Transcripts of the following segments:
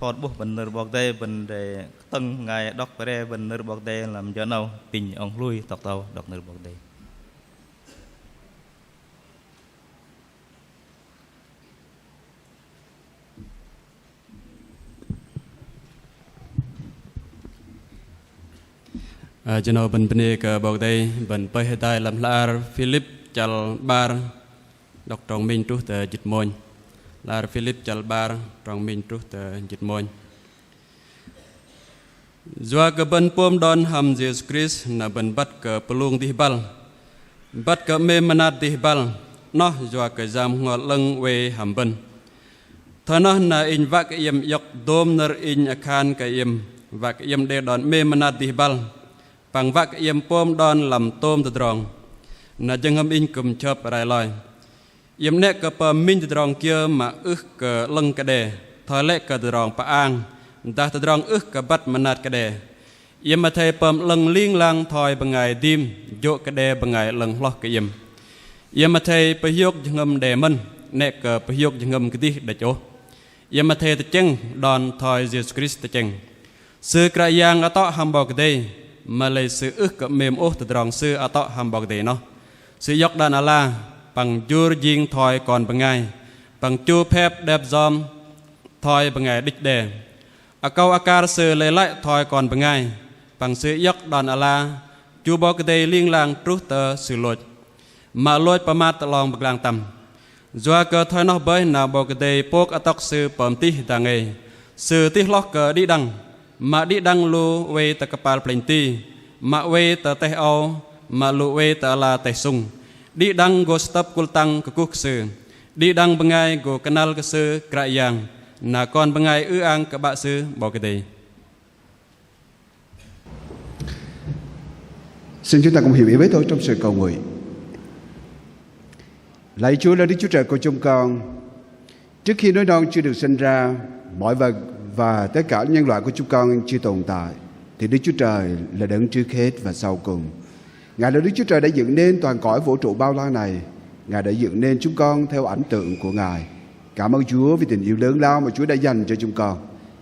Phật bố bình nửa bọc đây bình để tân ngày đọc về bình nửa bọc đây làm cho nào bình ông lui tộc tàu đọc nửa bọc đây. Cho nó bình bình cái bọc đây bình bay hay tai làm la Philip chal bar đọc trong mình trút từ dịch môn la Philip chal bar trong mình trút từ dịch môn. Doa ke ben pom don ham Jesus Christ na ben bat ke pelung tihbal bat ke me manat tihbal noh doa ke jam ngol leng we ham ben thanoh na in vak yem yok dom ner in akan ke yem vak yem de don me manat tihbal pang vak yem pom don lam tom tedrong na jengam in kum chop rai loi yem nek ke pa min tedrong kia ma ke leng ke de thole ke tedrong pa ang ta tedrong ke bat manat ke de yem ma thai pam leng ling lang thoi bangai dim jo ke de bangai leng loh ke yem ma thai pe yok jengam de man nek ke pe yok jengam ke di de cho yem ma thai te cheng don thoi Jesus Christ te cheng sư kra yang ato ham bok de mà lấy sự cái mềm ố từ rong sư ở tọ hàm bọc đề nó sự dọc đàn ala bằng chua riêng thoi còn bằng ngày bằng chua phép đẹp dòm thoi bằng ngày đích đề ở câu akar sư lấy lại thoi còn bằng ngày bằng sự dọc đàn ala chua bọc đề liên lang trút tờ sự lột mà lột pa mát lòng bậc lang tầm doa cơ thoi nó bơi nào bọc đề pok atok sư pom ti đàng nghề sư ti lóc cơ đi đằng mà đi đăng lu về ta kapal plenty mà về ta teh ao mà lu về ta la teh sung đi đăng go stop kul tang ke kuk sư đi đăng bengai go kenal ke sư krayang na kon bengai ang ke ba sư bo ke đây. Xin chúng ta cùng hiểu ý với tôi trong sự cầu nguyện. Lạy Chúa là Đức Chúa Trời của chúng con. Trước khi đứa non chưa được sinh ra, mọi vật và tất cả nhân loại của chúng con chưa tồn tại, thì Đức Chúa Trời là đấng trước hết và sau cùng. Ngài là Đức Chúa Trời đã dựng nên toàn cõi vũ trụ bao la này. Ngài đã dựng nên chúng con theo ảnh tượng của Ngài. Cảm ơn Chúa vì tình yêu lớn lao mà Chúa đã dành cho chúng con.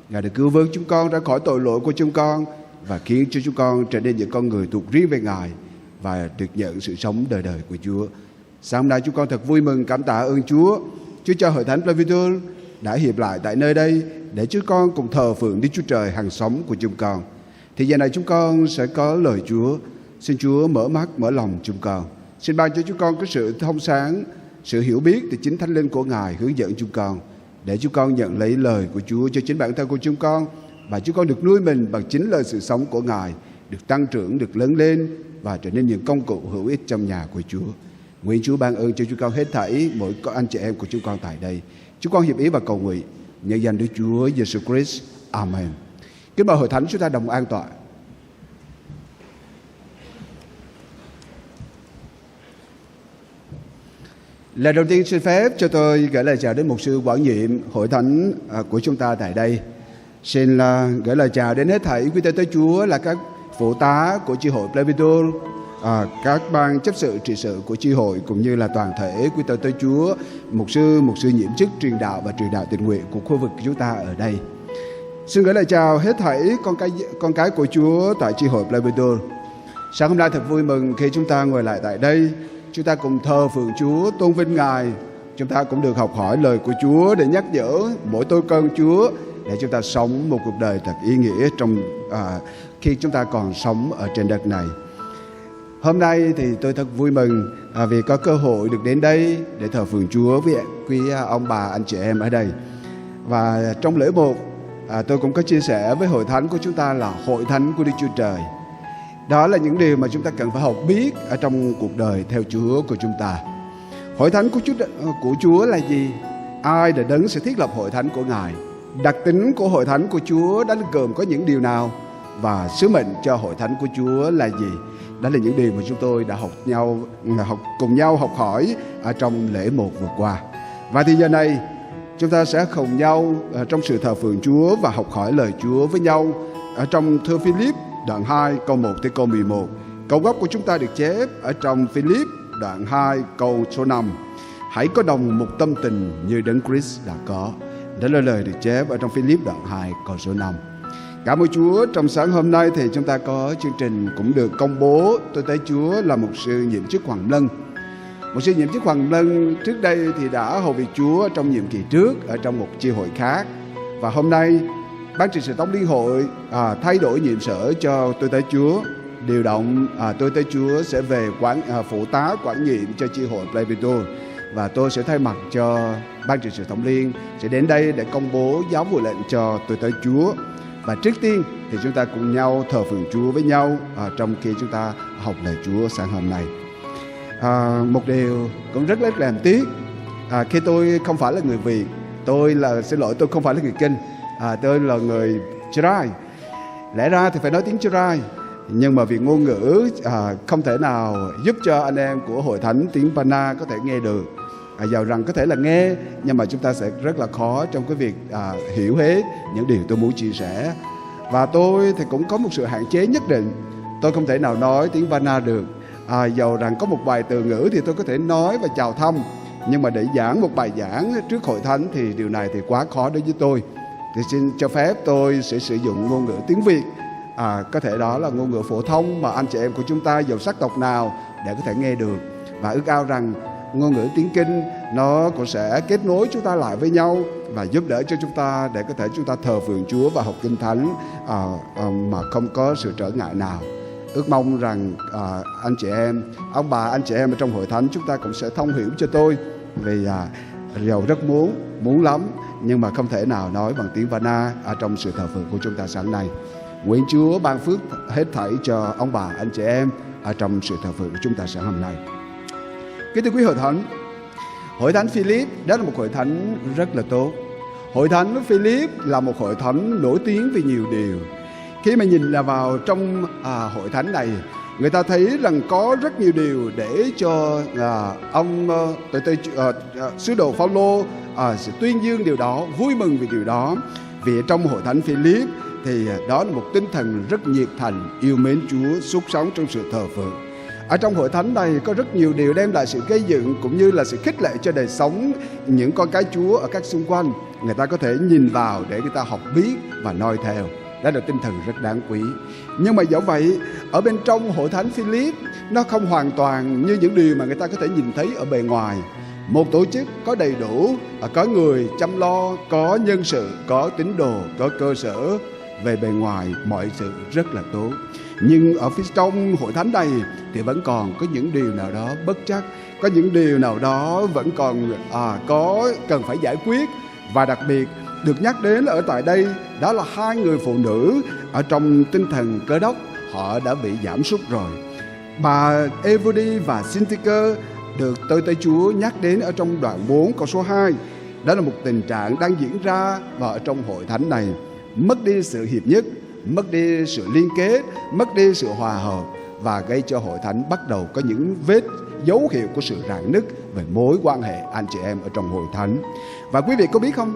Ngài đã cứu vớt chúng con ra khỏi tội lỗi của chúng con và khiến cho chúng con trở nên những con người thuộc riêng về Ngài và được nhận sự sống đời đời của Chúa. Sáng hôm nay chúng con thật vui mừng cảm tạ ơn Chúa. Chúa cho Hội Thánh Pleiadiol đã hiệp lại tại nơi đây để chúng con cùng thờ phượng Đức Chúa Trời hàng sống của chúng con. Thì giờ này chúng con sẽ có lời Chúa. Xin Chúa mở mắt, mở lòng chúng con. Xin ban cho chúng con có sự thông sáng, sự hiểu biết từ chính Thánh Linh của Ngài hướng dẫn chúng con, để chúng con nhận lấy lời của Chúa cho chính bản thân của chúng con, và chúng con được nuôi mình bằng chính lời sự sống của Ngài, được tăng trưởng, được lớn lên và trở nên những công cụ hữu ích trong nhà của Chúa. Nguyện Chúa ban ơn cho chúng con hết thảy mỗi anh chị em của chúng con tại đây. Chúng con hiệp ý và cầu nguyện nhân danh Đức Chúa Giêsu Christ. Amen. Kính mời Hội Thánh chúng ta đồng an tọa. Lời đầu tiên xin phép cho tôi gửi lời chào đến mục sư quản nhiệm Hội Thánh của chúng ta tại đây. Xin gửi lời chào đến hết thảy quý tê Chúa là các phụ tá của chi hội Pleiadiol, các ban chấp sự trị sự của chi hội, cũng như là toàn thể quý tê Chúa, mục sư nhiệm chức truyền đạo và truyền đạo tình nguyện của khu vực chúng ta ở đây. Xin gửi lời chào hết thảy con cái của Chúa tại chi hội Pleiadiol. Sáng hôm nay thật vui mừng khi chúng ta ngồi lại tại đây, chúng ta cùng thờ phượng Chúa, tôn vinh Ngài. Chúng ta cũng được học hỏi lời của Chúa để nhắc nhở mỗi tôi con Chúa, để chúng ta sống một cuộc đời thật ý nghĩa khi chúng ta còn sống ở trên đất này. Hôm nay thì tôi thật vui mừng vì có cơ hội được đến đây để thờ phượng Chúa với quý ông bà anh chị em ở đây. Và trong lễ một, tôi cũng có chia sẻ với Hội Thánh của chúng ta là Hội Thánh của Đức Chúa Trời. Đó là những điều mà chúng ta cần phải học biết ở trong cuộc đời theo Chúa của chúng ta. Hội Thánh của Chúa là gì? Ai là đấng sẽ thiết lập Hội Thánh của Ngài? Đặc tính của Hội Thánh của Chúa đã gồm có những điều nào? Và sứ mệnh cho Hội Thánh của Chúa là gì? Đó là những điều mà chúng tôi đã cùng nhau học hỏi ở trong lễ một vừa qua. Và thì giờ này chúng ta sẽ cùng nhau trong sự thờ phượng Chúa và học hỏi lời Chúa với nhau ở trong thư Philip đoạn 2 câu 1 tới câu 11. Câu gốc của chúng ta được chép ở trong Philip đoạn 2 câu số 5. Hãy có đồng một tâm tình như Đấng Christ đã có. Đó là lời được chép ở trong Philip đoạn 2 câu số 5. Cảm ơn Chúa, trong sáng hôm nay thì chúng ta có chương trình cũng được công bố. Tôi thấy Chúa là mục sư nhiệm chức Hoàng Lân. Mục sư nhiệm chức Hoàng Lân trước đây thì đã hầu việc Chúa trong nhiệm kỳ trước ở trong một chi hội khác. Và hôm nay Ban trị sự Tông Liên hội thay đổi nhiệm sở cho tôi thấy Chúa, điều động tôi thấy Chúa sẽ về phụ tá quản nhiệm cho chi hội Pleibetul, và tôi sẽ thay mặt cho Ban trị sự Tổng liên sẽ đến đây để công bố giáo vụ lệnh cho tôi thấy Chúa. Và trước tiên thì chúng ta cùng nhau thờ phượng Chúa với nhau trong khi chúng ta học lời Chúa sáng hôm nay. Một điều cũng rất làm tiếc, khi tôi không phải là người Việt, tôi không phải là người Kinh, tôi là người Chrai. Lẽ ra thì phải nói tiếng Chrai, nhưng mà vì ngôn ngữ không thể nào giúp cho anh em của hội thánh tiếng Pana có thể nghe được. Dầu rằng có thể là nghe, nhưng mà chúng ta sẽ rất là khó trong cái việc hiểu hết những điều tôi muốn chia sẻ. Và tôi thì cũng có một sự hạn chế nhất định. Tôi không thể nào nói tiếng Pana được. Dầu rằng có một vài từ ngữ thì tôi có thể nói và chào thăm, nhưng mà để giảng một bài giảng trước hội thánh thì điều này thì quá khó đối với tôi. Thì xin cho phép tôi sẽ sử dụng ngôn ngữ tiếng Việt, có thể đó là ngôn ngữ phổ thông mà anh chị em của chúng ta dầu sắc tộc nào để có thể nghe được. Và ước ao rằng ngôn ngữ tiếng Kinh nó cũng sẽ kết nối chúng ta lại với nhau và giúp đỡ cho chúng ta để có thể chúng ta thờ phượng Chúa và học Kinh Thánh mà không có sự trở ngại nào. Ước mong rằng anh chị em, ông bà anh chị em ở trong hội thánh chúng ta cũng sẽ thông hiểu cho tôi, vì dầu rất muốn lắm nhưng mà không thể nào nói bằng tiếng Pana ở trong sự thờ phượng của chúng ta sáng nay. Nguyện Chúa ban phước hết thảy cho ông bà anh chị em ở trong sự thờ phượng của chúng ta sáng hôm nay. Kính thưa quý hội thánh Philip đó là một hội thánh rất là tốt. Hội thánh Philip là một hội thánh nổi tiếng vì nhiều điều. Khi mà nhìn vào trong hội thánh này, người ta thấy rằng có rất nhiều điều để cho ông sứ đồ Phaolô sẽ tuyên dương điều đó, vui mừng vì điều đó. Vì trong hội thánh Philip thì đó là một tinh thần rất nhiệt thành, yêu mến Chúa, sống sống trong sự thờ phượng. Ở trong hội thánh này có rất nhiều điều đem lại sự gây dựng cũng như là sự khích lệ cho đời sống những con cái Chúa ở các xung quanh. Người ta có thể nhìn vào để người ta học biết và noi theo. Đó là tinh thần rất đáng quý. Nhưng mà dẫu vậy, ở bên trong hội thánh Philip nó không hoàn toàn như những điều mà người ta có thể nhìn thấy ở bề ngoài. Một tổ chức có đầy đủ, có người chăm lo, có nhân sự, có tín đồ, có cơ sở. Về bề ngoài mọi sự rất là tốt. Nhưng ở phía trong hội thánh này thì vẫn còn có những điều nào đó bất trắc, có những điều nào đó vẫn còn có cần phải giải quyết. Và đặc biệt được nhắc đến ở tại đây đó là hai người phụ nữ ở trong tinh thần Cơ Đốc, họ đã bị giảm sút rồi. Bà Evody và Syntyche được tôi thấy Chúa nhắc đến ở trong đoạn 4 câu số 2. Đó là một tình trạng đang diễn ra và ở trong hội thánh này. Mất đi sự hiệp nhất, mất đi sự liên kết, mất đi sự hòa hợp và gây cho hội thánh bắt đầu có những dấu hiệu của sự rạn nứt về mối quan hệ anh chị em ở trong hội thánh. Và quý vị có biết không,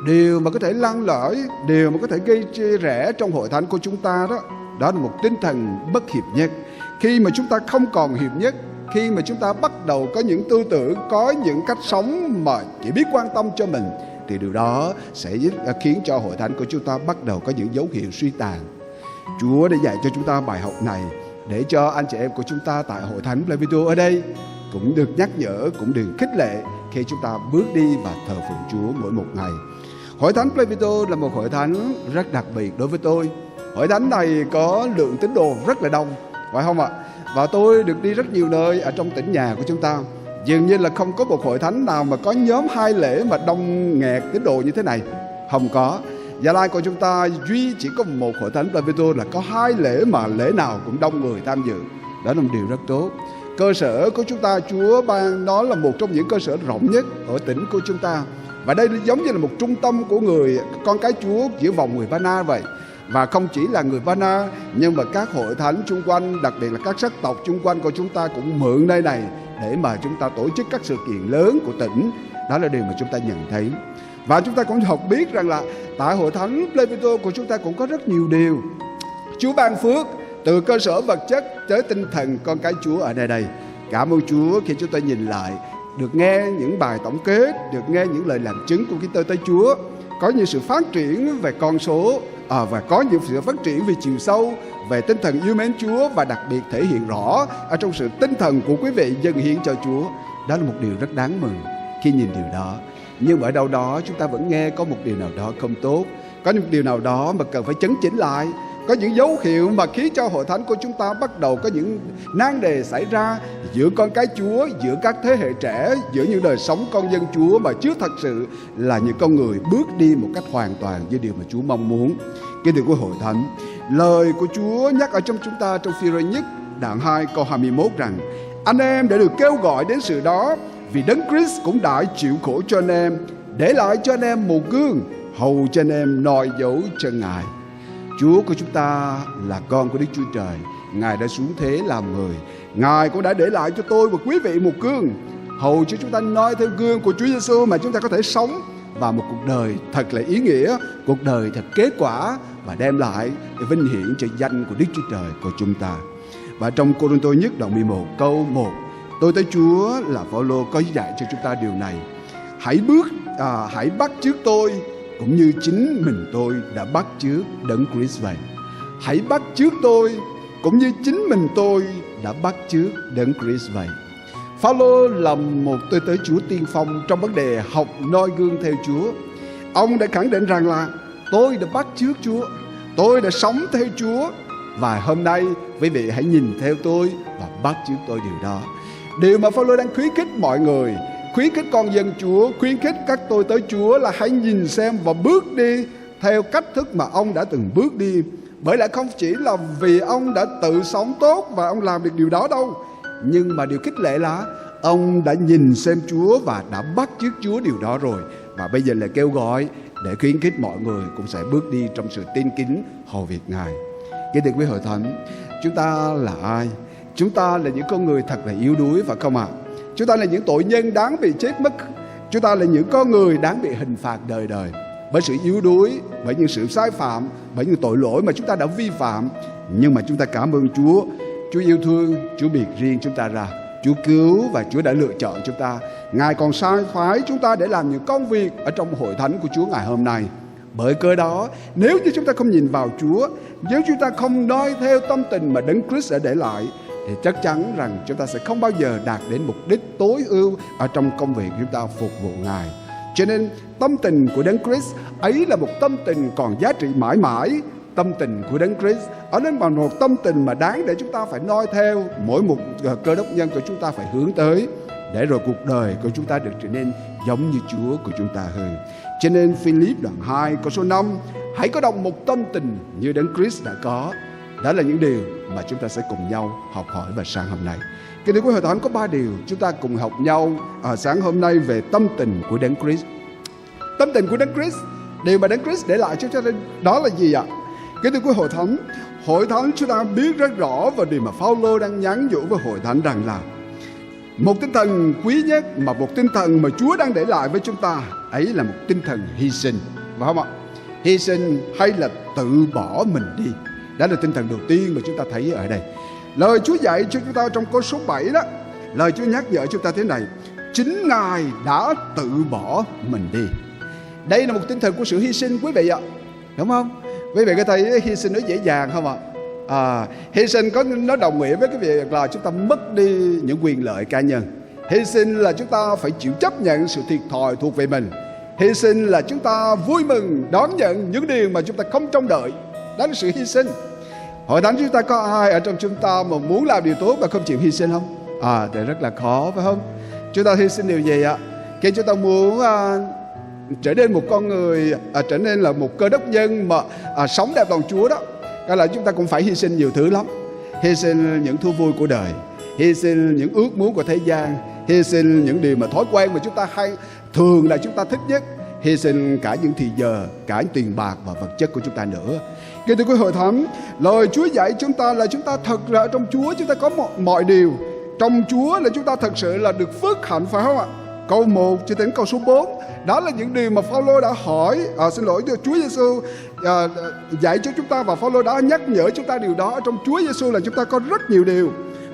điều mà có thể lăn lỏi, điều mà có thể gây chia rẽ trong hội thánh của chúng ta đó là một tinh thần bất hiệp nhất. Khi mà chúng ta không còn hiệp nhất, khi mà chúng ta bắt đầu có những tư tưởng, có những cách sống mà chỉ biết quan tâm cho mình, thì điều đó sẽ khiến cho hội thánh của chúng ta bắt đầu có những dấu hiệu suy tàn. Chúa đã dạy cho chúng ta bài học này để cho anh chị em của chúng ta tại hội thánh Pleibetul ở đây cũng được nhắc nhở, cũng được khích lệ khi chúng ta bước đi và thờ phượng Chúa mỗi một ngày. Hội thánh Pleibetul là một hội thánh rất đặc biệt đối với tôi. Hội thánh này có lượng tín đồ rất là đông, phải không ạ? Và tôi được đi rất nhiều nơi ở trong tỉnh nhà của chúng ta. Dường như là không có một hội thánh nào mà có nhóm 2 lễ mà đông nghẹt tín đồ như thế này. Không có. Gia Lai của chúng ta duy chỉ có một hội thánh Pleibetul là có 2 lễ mà lễ nào cũng đông người tham dự. Đó là một điều rất tốt. Cơ sở của chúng ta, Chúa ban nó là một trong những cơ sở rộng nhất ở tỉnh của chúng ta. Và đây giống như là một trung tâm của người con cái Chúa giữa vòng người Pana vậy. Và không chỉ là người Pana, nhưng mà các hội thánh chung quanh, đặc biệt là các sắc tộc chung quanh của chúng ta cũng mượn nơi này để mà chúng ta tổ chức các sự kiện lớn của tỉnh. Đó là điều mà chúng ta nhận thấy. Và chúng ta cũng học biết rằng là tại hội thánh Pleibetul của chúng ta cũng có rất nhiều điều Chúa ban phước, từ cơ sở vật chất tới tinh thần con cái Chúa ở nơi đây. Cảm ơn Chúa khi chúng ta nhìn lại, được nghe những bài tổng kết, được nghe những lời làm chứng của Kitô tới Chúa, có những sự phát triển về con số, và có những sự phát triển về chiều sâu, về tinh thần yêu mến Chúa, và đặc biệt thể hiện rõ ở trong sự tinh thần của quý vị dâng hiến cho Chúa. Đó là một điều rất đáng mừng khi nhìn điều đó. Nhưng ở đâu đó chúng ta vẫn nghe có một điều nào đó không tốt, có một điều nào đó mà cần phải chấn chỉnh lại. Có những dấu hiệu mà khiến cho hội thánh của chúng ta bắt đầu có những nan đề xảy ra giữa con cái Chúa, giữa các thế hệ trẻ, giữa những đời sống con dân Chúa mà chưa thật sự là những con người bước đi một cách hoàn toàn với điều mà Chúa mong muốn. Kính thưa quý hội thánh, lời của Chúa nhắc ở trong chúng ta trong Phi-rơ nhất đoạn 2 câu 21 rằng: anh em đã được kêu gọi đến sự đó, vì Đấng Christ cũng đã chịu khổ cho anh em, để lại cho anh em một gương, hầu cho anh em noi dấu chân Ngài. Chúa của chúng ta là con của Đức Chúa Trời. Ngài đã xuống thế làm người. Ngài cũng đã để lại cho tôi và quý vị một gương, hầu cho chúng ta noi theo gương của Chúa Giêsu mà chúng ta có thể sống và một cuộc đời thật là ý nghĩa, cuộc đời thật kết quả và đem lại vinh hiển cho danh của Đức Chúa Trời của chúng ta. Và trong Cô-rinh-tô nhất đoạn 11 câu 1, tôi tới Chúa là Phaolô có dạy cho chúng ta điều này: hãy bắt chước tôi cũng như chính mình tôi đã bắt chước Đấng Christ vậy. Hãy bắt chước tôi cũng như chính mình tôi đã bắt chước Đấng Christ vậy. Phaolô là một tôi tới Chúa tiên phong trong vấn đề học noi gương theo Chúa. Ông đã khẳng định rằng là tôi đã bắt chước Chúa, tôi đã sống theo Chúa, và hôm nay quý vị hãy nhìn theo tôi và bắt chước tôi điều đó. Điều mà Phaolô đang khuyến khích mọi người, khuyến khích con dân Chúa, khuyến khích các tôi tới Chúa là hãy nhìn xem và bước đi theo cách thức mà ông đã từng bước đi. Bởi lẽ không chỉ là vì ông đã tự sống tốt và ông làm được điều đó đâu, nhưng mà điều khích lệ là ông đã nhìn xem Chúa và đã bắt chước Chúa điều đó rồi. Và bây giờ là kêu gọi để khuyến khích mọi người cũng sẽ bước đi trong sự tin kính hầu việc Ngài. Kính thưa quý hội thánh, chúng ta là ai? Chúng ta là những con người thật là yếu đuối, phải không ạ? Chúng ta là những tội nhân đáng bị chết mất. Chúng ta là những con người đáng bị hình phạt đời đời bởi sự yếu đuối, bởi những sự sai phạm, bởi những tội lỗi mà chúng ta đã vi phạm. Nhưng mà chúng ta cảm ơn Chúa. Chúa yêu thương, Chúa biệt riêng chúng ta ra, Chúa cứu và Chúa đã lựa chọn chúng ta. Ngài còn sai phái chúng ta để làm những công việc ở trong hội thánh của Chúa ngày hôm nay. Bởi cớ đó, nếu như chúng ta không nhìn vào Chúa, nếu chúng ta không noi theo tâm tình mà Đấng Christ đã để lại, thì chắc chắn rằng chúng ta sẽ không bao giờ đạt đến mục đích tối ưu ở trong công việc chúng ta phục vụ Ngài. Cho nên tâm tình của Đấng Christ ấy là một tâm tình còn giá trị mãi mãi. Tâm tình của Đấng Christ ở nên là một tâm tình mà đáng để chúng ta phải noi theo. Mỗi một cơ đốc nhân của chúng ta phải hướng tới, để rồi cuộc đời của chúng ta được trở nên giống như Chúa của chúng ta hơn. Cho nên Philip đoạn 2 câu số 5: hãy có đồng một tâm tình như Đấng Christ đã có. Đó là những điều mà chúng ta sẽ cùng nhau học hỏi vào sáng hôm nay. Kính thưa quý hội thánh, có 3 điều chúng ta cùng học nhau sáng hôm nay về tâm tình của Đấng Christ. Tâm tình của Đấng Christ, điều mà Đấng Christ để lại cho chúng ta đó là gì ạ? Kính thưa quý hội thánh chúng ta biết rất rõ về điều mà Phaolô đang nhắn nhủ với hội thánh rằng là một tinh thần quý nhất, mà một tinh thần mà Chúa đang để lại với chúng ta ấy là một tinh thần hy sinh, phải không ạ? Hy sinh hay là tự bỏ mình đi, đó là tinh thần đầu tiên mà chúng ta thấy ở đây. Lời Chúa dạy cho chúng ta trong câu số 7 đó, lời Chúa nhắc nhở chúng ta thế này: chính Ngài đã tự bỏ mình đi. Đây là một tinh thần của sự hy sinh, quý vị ạ, đúng không? Quý vị có thấy hy sinh nó dễ dàng không ạ? Hy sinh nó đồng nghĩa với cái việc là chúng ta mất đi những quyền lợi cá nhân. Hy sinh là chúng ta phải chịu chấp nhận sự thiệt thòi thuộc về mình. Hy sinh là chúng ta vui mừng đón nhận những điều mà chúng ta không trông đợi. Đó là sự hy sinh. Hội thánh chúng ta có ai ở trong chúng ta mà muốn làm điều tốt mà không chịu hy sinh không? Thì rất là khó, phải không? Chúng ta hy sinh điều gì ạ? Khi chúng ta muốn trở nên một con người, trở nên là một cơ đốc nhân mà sống đẹp lòng Chúa đó, cái là chúng ta cũng phải hy sinh nhiều thứ lắm. Hy sinh những thú vui của đời, hy sinh những ước muốn của thế gian, hy sinh những điều mà thói quen mà chúng ta thường là chúng ta thích nhất, hy sinh cả những thì giờ, cả những tiền bạc và vật chất của chúng ta nữa. Kính thưa quý hội thánh, lời Chúa dạy chúng ta là chúng ta thật ra trong Chúa chúng ta có mọi điều. Trong Chúa là chúng ta thật sự là được phước hạnh, phải không ạ? Câu 1 cho đến câu số 4, đó là những điều mà Phaolô đã hỏi, Chúa Giêsu dạy cho chúng ta, và Phaolô đã nhắc nhở chúng ta điều đó. Ở trong Chúa Giêsu là chúng ta có rất nhiều điều.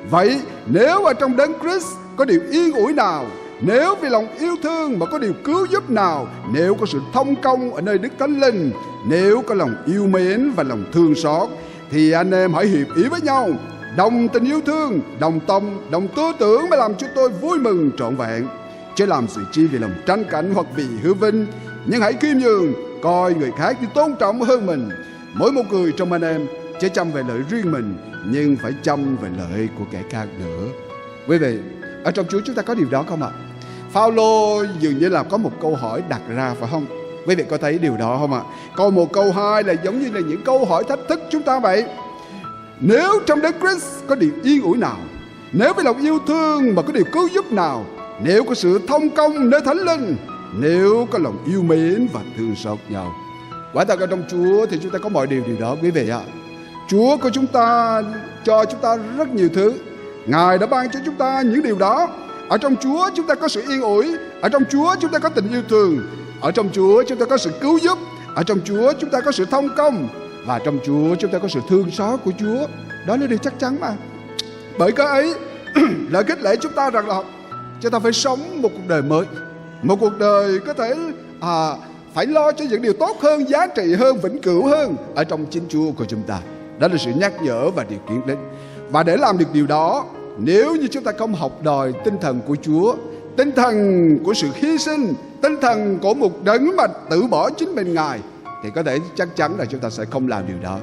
Vậy nếu ở trong Đấng Christ có điều yên ủi nào, nếu vì lòng yêu thương mà có điều cứu giúp nào, nếu có sự thông công ở nơi Đức Thánh Linh, nếu có lòng yêu mến và lòng thương xót, thì anh em hãy hiệp ý với nhau, đồng tình yêu thương, đồng tâm, đồng tư tưởng mới làm cho tôi vui mừng trọn vẹn. Chứ làm sự chi vì lòng tranh cãi hoặc vì hư vinh, nhưng hãy khiêm nhường, coi người khác như tôn trọng hơn mình. Mỗi một người trong anh em chớ chăm về lợi riêng mình, nhưng phải chăm về lợi của kẻ khác nữa. Quý vị, ở trong Chúa chúng ta có điều đó không ạ? Phaolô dường như là có một câu hỏi đặt ra, phải không? Quý vị có thấy điều đó không ạ? Câu 1, câu 2 là giống như là những câu hỏi thách thức chúng ta vậy. Nếu trong Đấng Christ có điều yên ủi nào, nếu với lòng yêu thương mà có điều cứu giúp nào, nếu có sự thông công nơi Thánh Linh, nếu có lòng yêu mến và thương xót nhau. Quả thật ở trong Chúa thì chúng ta có mọi điều đó, quý vị ạ. Chúa của chúng ta cho chúng ta rất nhiều thứ. Ngài đã ban cho chúng ta những điều đó. Ở trong Chúa chúng ta có sự yên ủi, ở trong Chúa chúng ta có tình yêu thương, ở trong Chúa chúng ta có sự cứu giúp, ở trong Chúa chúng ta có sự thông công, và trong Chúa chúng ta có sự thương xót của Chúa. Đó là điều chắc chắn mà. Bởi cái ấy lời khích lệ chúng ta rằng là chúng ta phải sống một cuộc đời mới, một cuộc đời có thể phải lo cho những điều tốt hơn, giá trị hơn, vĩnh cửu hơn ở trong chính Chúa của chúng ta. Đó là sự nhắc nhở và điều kiện đến. Và để làm được điều đó, nếu như chúng ta không học đòi tinh thần của Chúa, tinh thần của sự hy sinh, tinh thần của một đấng mà tự bỏ chính mình Ngài, thì có thể chắc chắn là chúng ta sẽ không làm điều đó.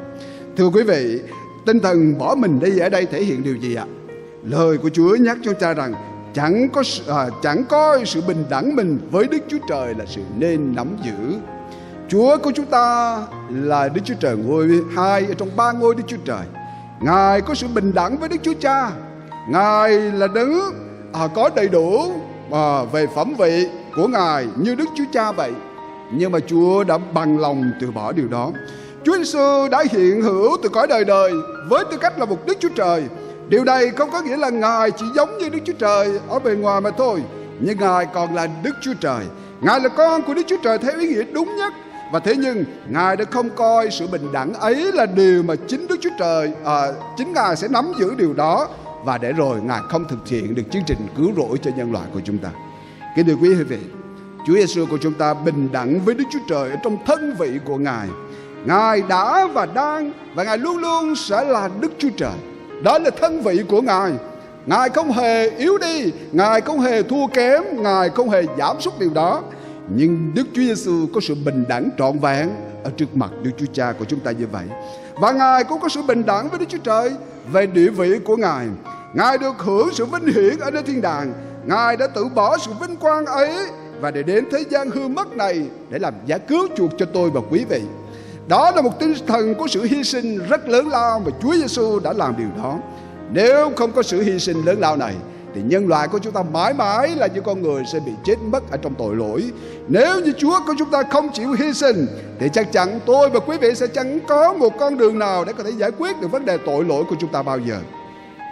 Thưa quý vị, tinh thần bỏ mình ở đây thể hiện điều gì ạ? Lời của Chúa nhắc chúng ta rằng chẳng coi sự bình đẳng mình với Đức Chúa Trời là sự nên nắm giữ. Chúa của chúng ta là Đức Chúa Trời ngôi 2 ở trong 3 ngôi Đức Chúa Trời. Ngài có sự bình đẳng với Đức Chúa Cha. Ngài là đấng có đầy đủ về phẩm vị của Ngài như Đức Chúa Cha vậy. Nhưng mà Chúa đã bằng lòng từ bỏ điều đó. Chúa Giêsu đã hiện hữu từ cõi đời đời với tư cách là một Đức Chúa Trời. Điều này không có nghĩa là Ngài chỉ giống như Đức Chúa Trời ở bề ngoài mà thôi, nhưng Ngài còn là Đức Chúa Trời. Ngài là con của Đức Chúa Trời theo ý nghĩa đúng nhất. Và thế nhưng Ngài đã không coi sự bình đẳng ấy là điều mà chính Đức Chúa Trời, chính Ngài sẽ nắm giữ điều đó, và để rồi Ngài không thực hiện được chương trình cứu rỗi cho nhân loại của chúng ta. Kính thưa quý vị, Chúa Giêsu của chúng ta bình đẳng với Đức Chúa Trời ở trong thân vị của Ngài. Ngài đã và đang và Ngài luôn luôn sẽ là Đức Chúa Trời. Đó là thân vị của Ngài. Ngài không hề yếu đi, Ngài không hề thua kém, Ngài không hề giảm sút điều đó. Nhưng Đức Chúa Giêsu có sự bình đẳng trọn vẹn ở trước mặt Đức Chúa Cha của chúng ta như vậy. Và Ngài cũng có sự bình đẳng với Đức Chúa Trời về địa vị của Ngài. Ngài được hưởng sự vinh hiển ở nơi thiên đàng. Ngài đã tự bỏ sự vinh quang ấy và để đến thế gian hư mất này để làm giá cứu chuộc cho tôi và quý vị. Đó là một tinh thần của sự hy sinh rất lớn lao mà Chúa Giêsu đã làm điều đó. Nếu không có sự hy sinh lớn lao này thì nhân loại của chúng ta mãi mãi là những con người sẽ bị chết mất ở trong tội lỗi. Nếu như Chúa của chúng ta không chịu hy sinh thì chắc chắn tôi và quý vị sẽ chẳng có một con đường nào để có thể giải quyết được vấn đề tội lỗi của chúng ta bao giờ.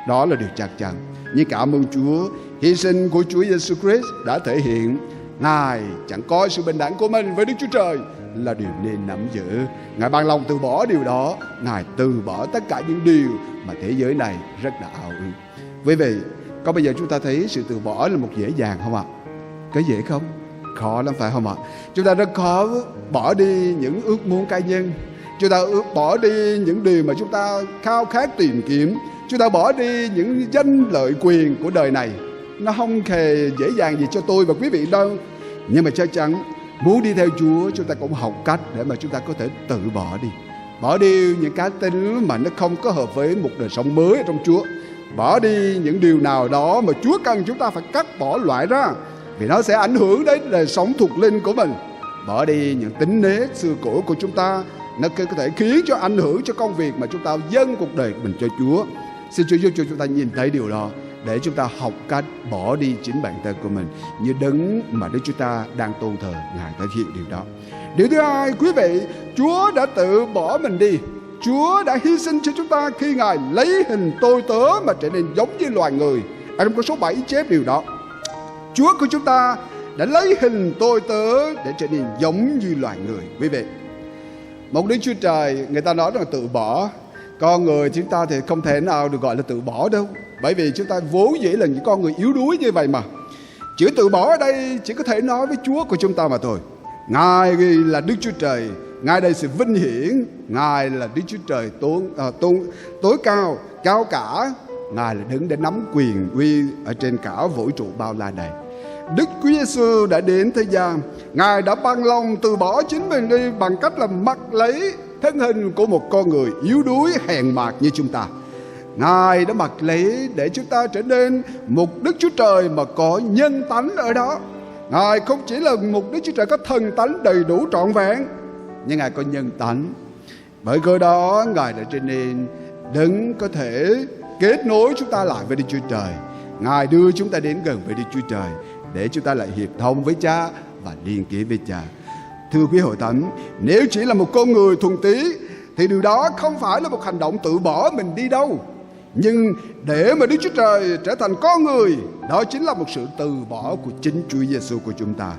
Đó là điều chắc chắn. Nhưng cảm ơn Chúa, hy sinh của Chúa Giêsu Christ đã thể hiện Ngài chẳng coi sự bình đẳng của mình với Đức Chúa Trời là điều nên nắm giữ. Ngài bằng lòng từ bỏ điều đó. Ngài từ bỏ tất cả những điều mà thế giới này rất là ao ước. Quý vị, có bây giờ chúng ta thấy sự từ bỏ là một dễ dàng không ạ? Có dễ không? Khó lắm phải không ạ? Chúng ta rất khó bỏ đi những ước muốn cá nhân. Chúng ta bỏ đi những điều mà chúng ta khao khát tìm kiếm. Chúng ta bỏ đi những danh lợi quyền của đời này. Nó không hề dễ dàng gì cho tôi và quý vị đâu. Nhưng mà chắc chắn muốn đi theo Chúa, chúng ta cũng học cách để mà chúng ta có thể tự bỏ đi. Bỏ đi những cá tính mà nó không có hợp với một đời sống mới ở trong Chúa. Bỏ đi những điều nào đó mà Chúa cần chúng ta phải cắt bỏ loại ra, vì nó sẽ ảnh hưởng đến đời sống thuộc linh của mình. Bỏ đi những tính nết xưa cũ của chúng ta, nó có thể khiến cho ảnh hưởng cho công việc mà chúng ta dâng cuộc đời của mình cho Chúa. Xin Chúa giúp cho chúng ta nhìn thấy điều đó, để chúng ta học cách bỏ đi chính bản thân của mình như đấng mà Đức Chúa ta đang tôn thờ. Ngài thể hiện điều đó. Điều thứ hai, quý vị, Chúa đã tự bỏ mình đi. Chúa đã hy sinh cho chúng ta khi Ngài lấy hình tôi tớ mà trở nên giống như loài người. Ở trong câu số 7 chép điều đó. Chúa của chúng ta đã lấy hình tôi tớ để trở nên giống như loài người. Quý vị, một Đức Chúa Trời, người ta nói là tự bỏ. Con người chúng ta thì không thể nào được gọi là tự bỏ đâu, bởi vì chúng ta vốn dĩ là những con người yếu đuối như vậy mà. Chữ từ bỏ ở đây chỉ có thể nói với Chúa của chúng ta mà thôi. Ngài là Đức Chúa Trời, Ngài đây sự vinh hiển, Ngài là Đức Chúa Trời tối cao, cao cả. Ngài là đấng để nắm quyền uy ở trên cả vũ trụ bao la này. Đức Chúa Giêsu đã đến thế gian, Ngài đã bằng lòng từ bỏ chính mình đi bằng cách là mặc lấy thân hình của một con người yếu đuối hèn mạt như chúng ta. Ngài đã mặc lấy để chúng ta trở nên một Đức Chúa Trời mà có nhân tánh ở đó. Ngài không chỉ là một Đức Chúa Trời có thần tánh đầy đủ trọn vẹn, nhưng Ngài có nhân tánh. Bởi cớ đó Ngài đã trở nên đấng có thể kết nối chúng ta lại với Đức Chúa Trời. Ngài đưa chúng ta đến gần với Đức Chúa Trời để chúng ta lại hiệp thông với Cha và liên kết với Cha. Thưa quý hội thánh, nếu chỉ là một con người thuần túy thì điều đó không phải là một hành động tự bỏ mình đi đâu. Nhưng để mà Đức Chúa Trời trở thành con người, đó chính là một sự từ bỏ của chính Chúa Giêsu của chúng ta.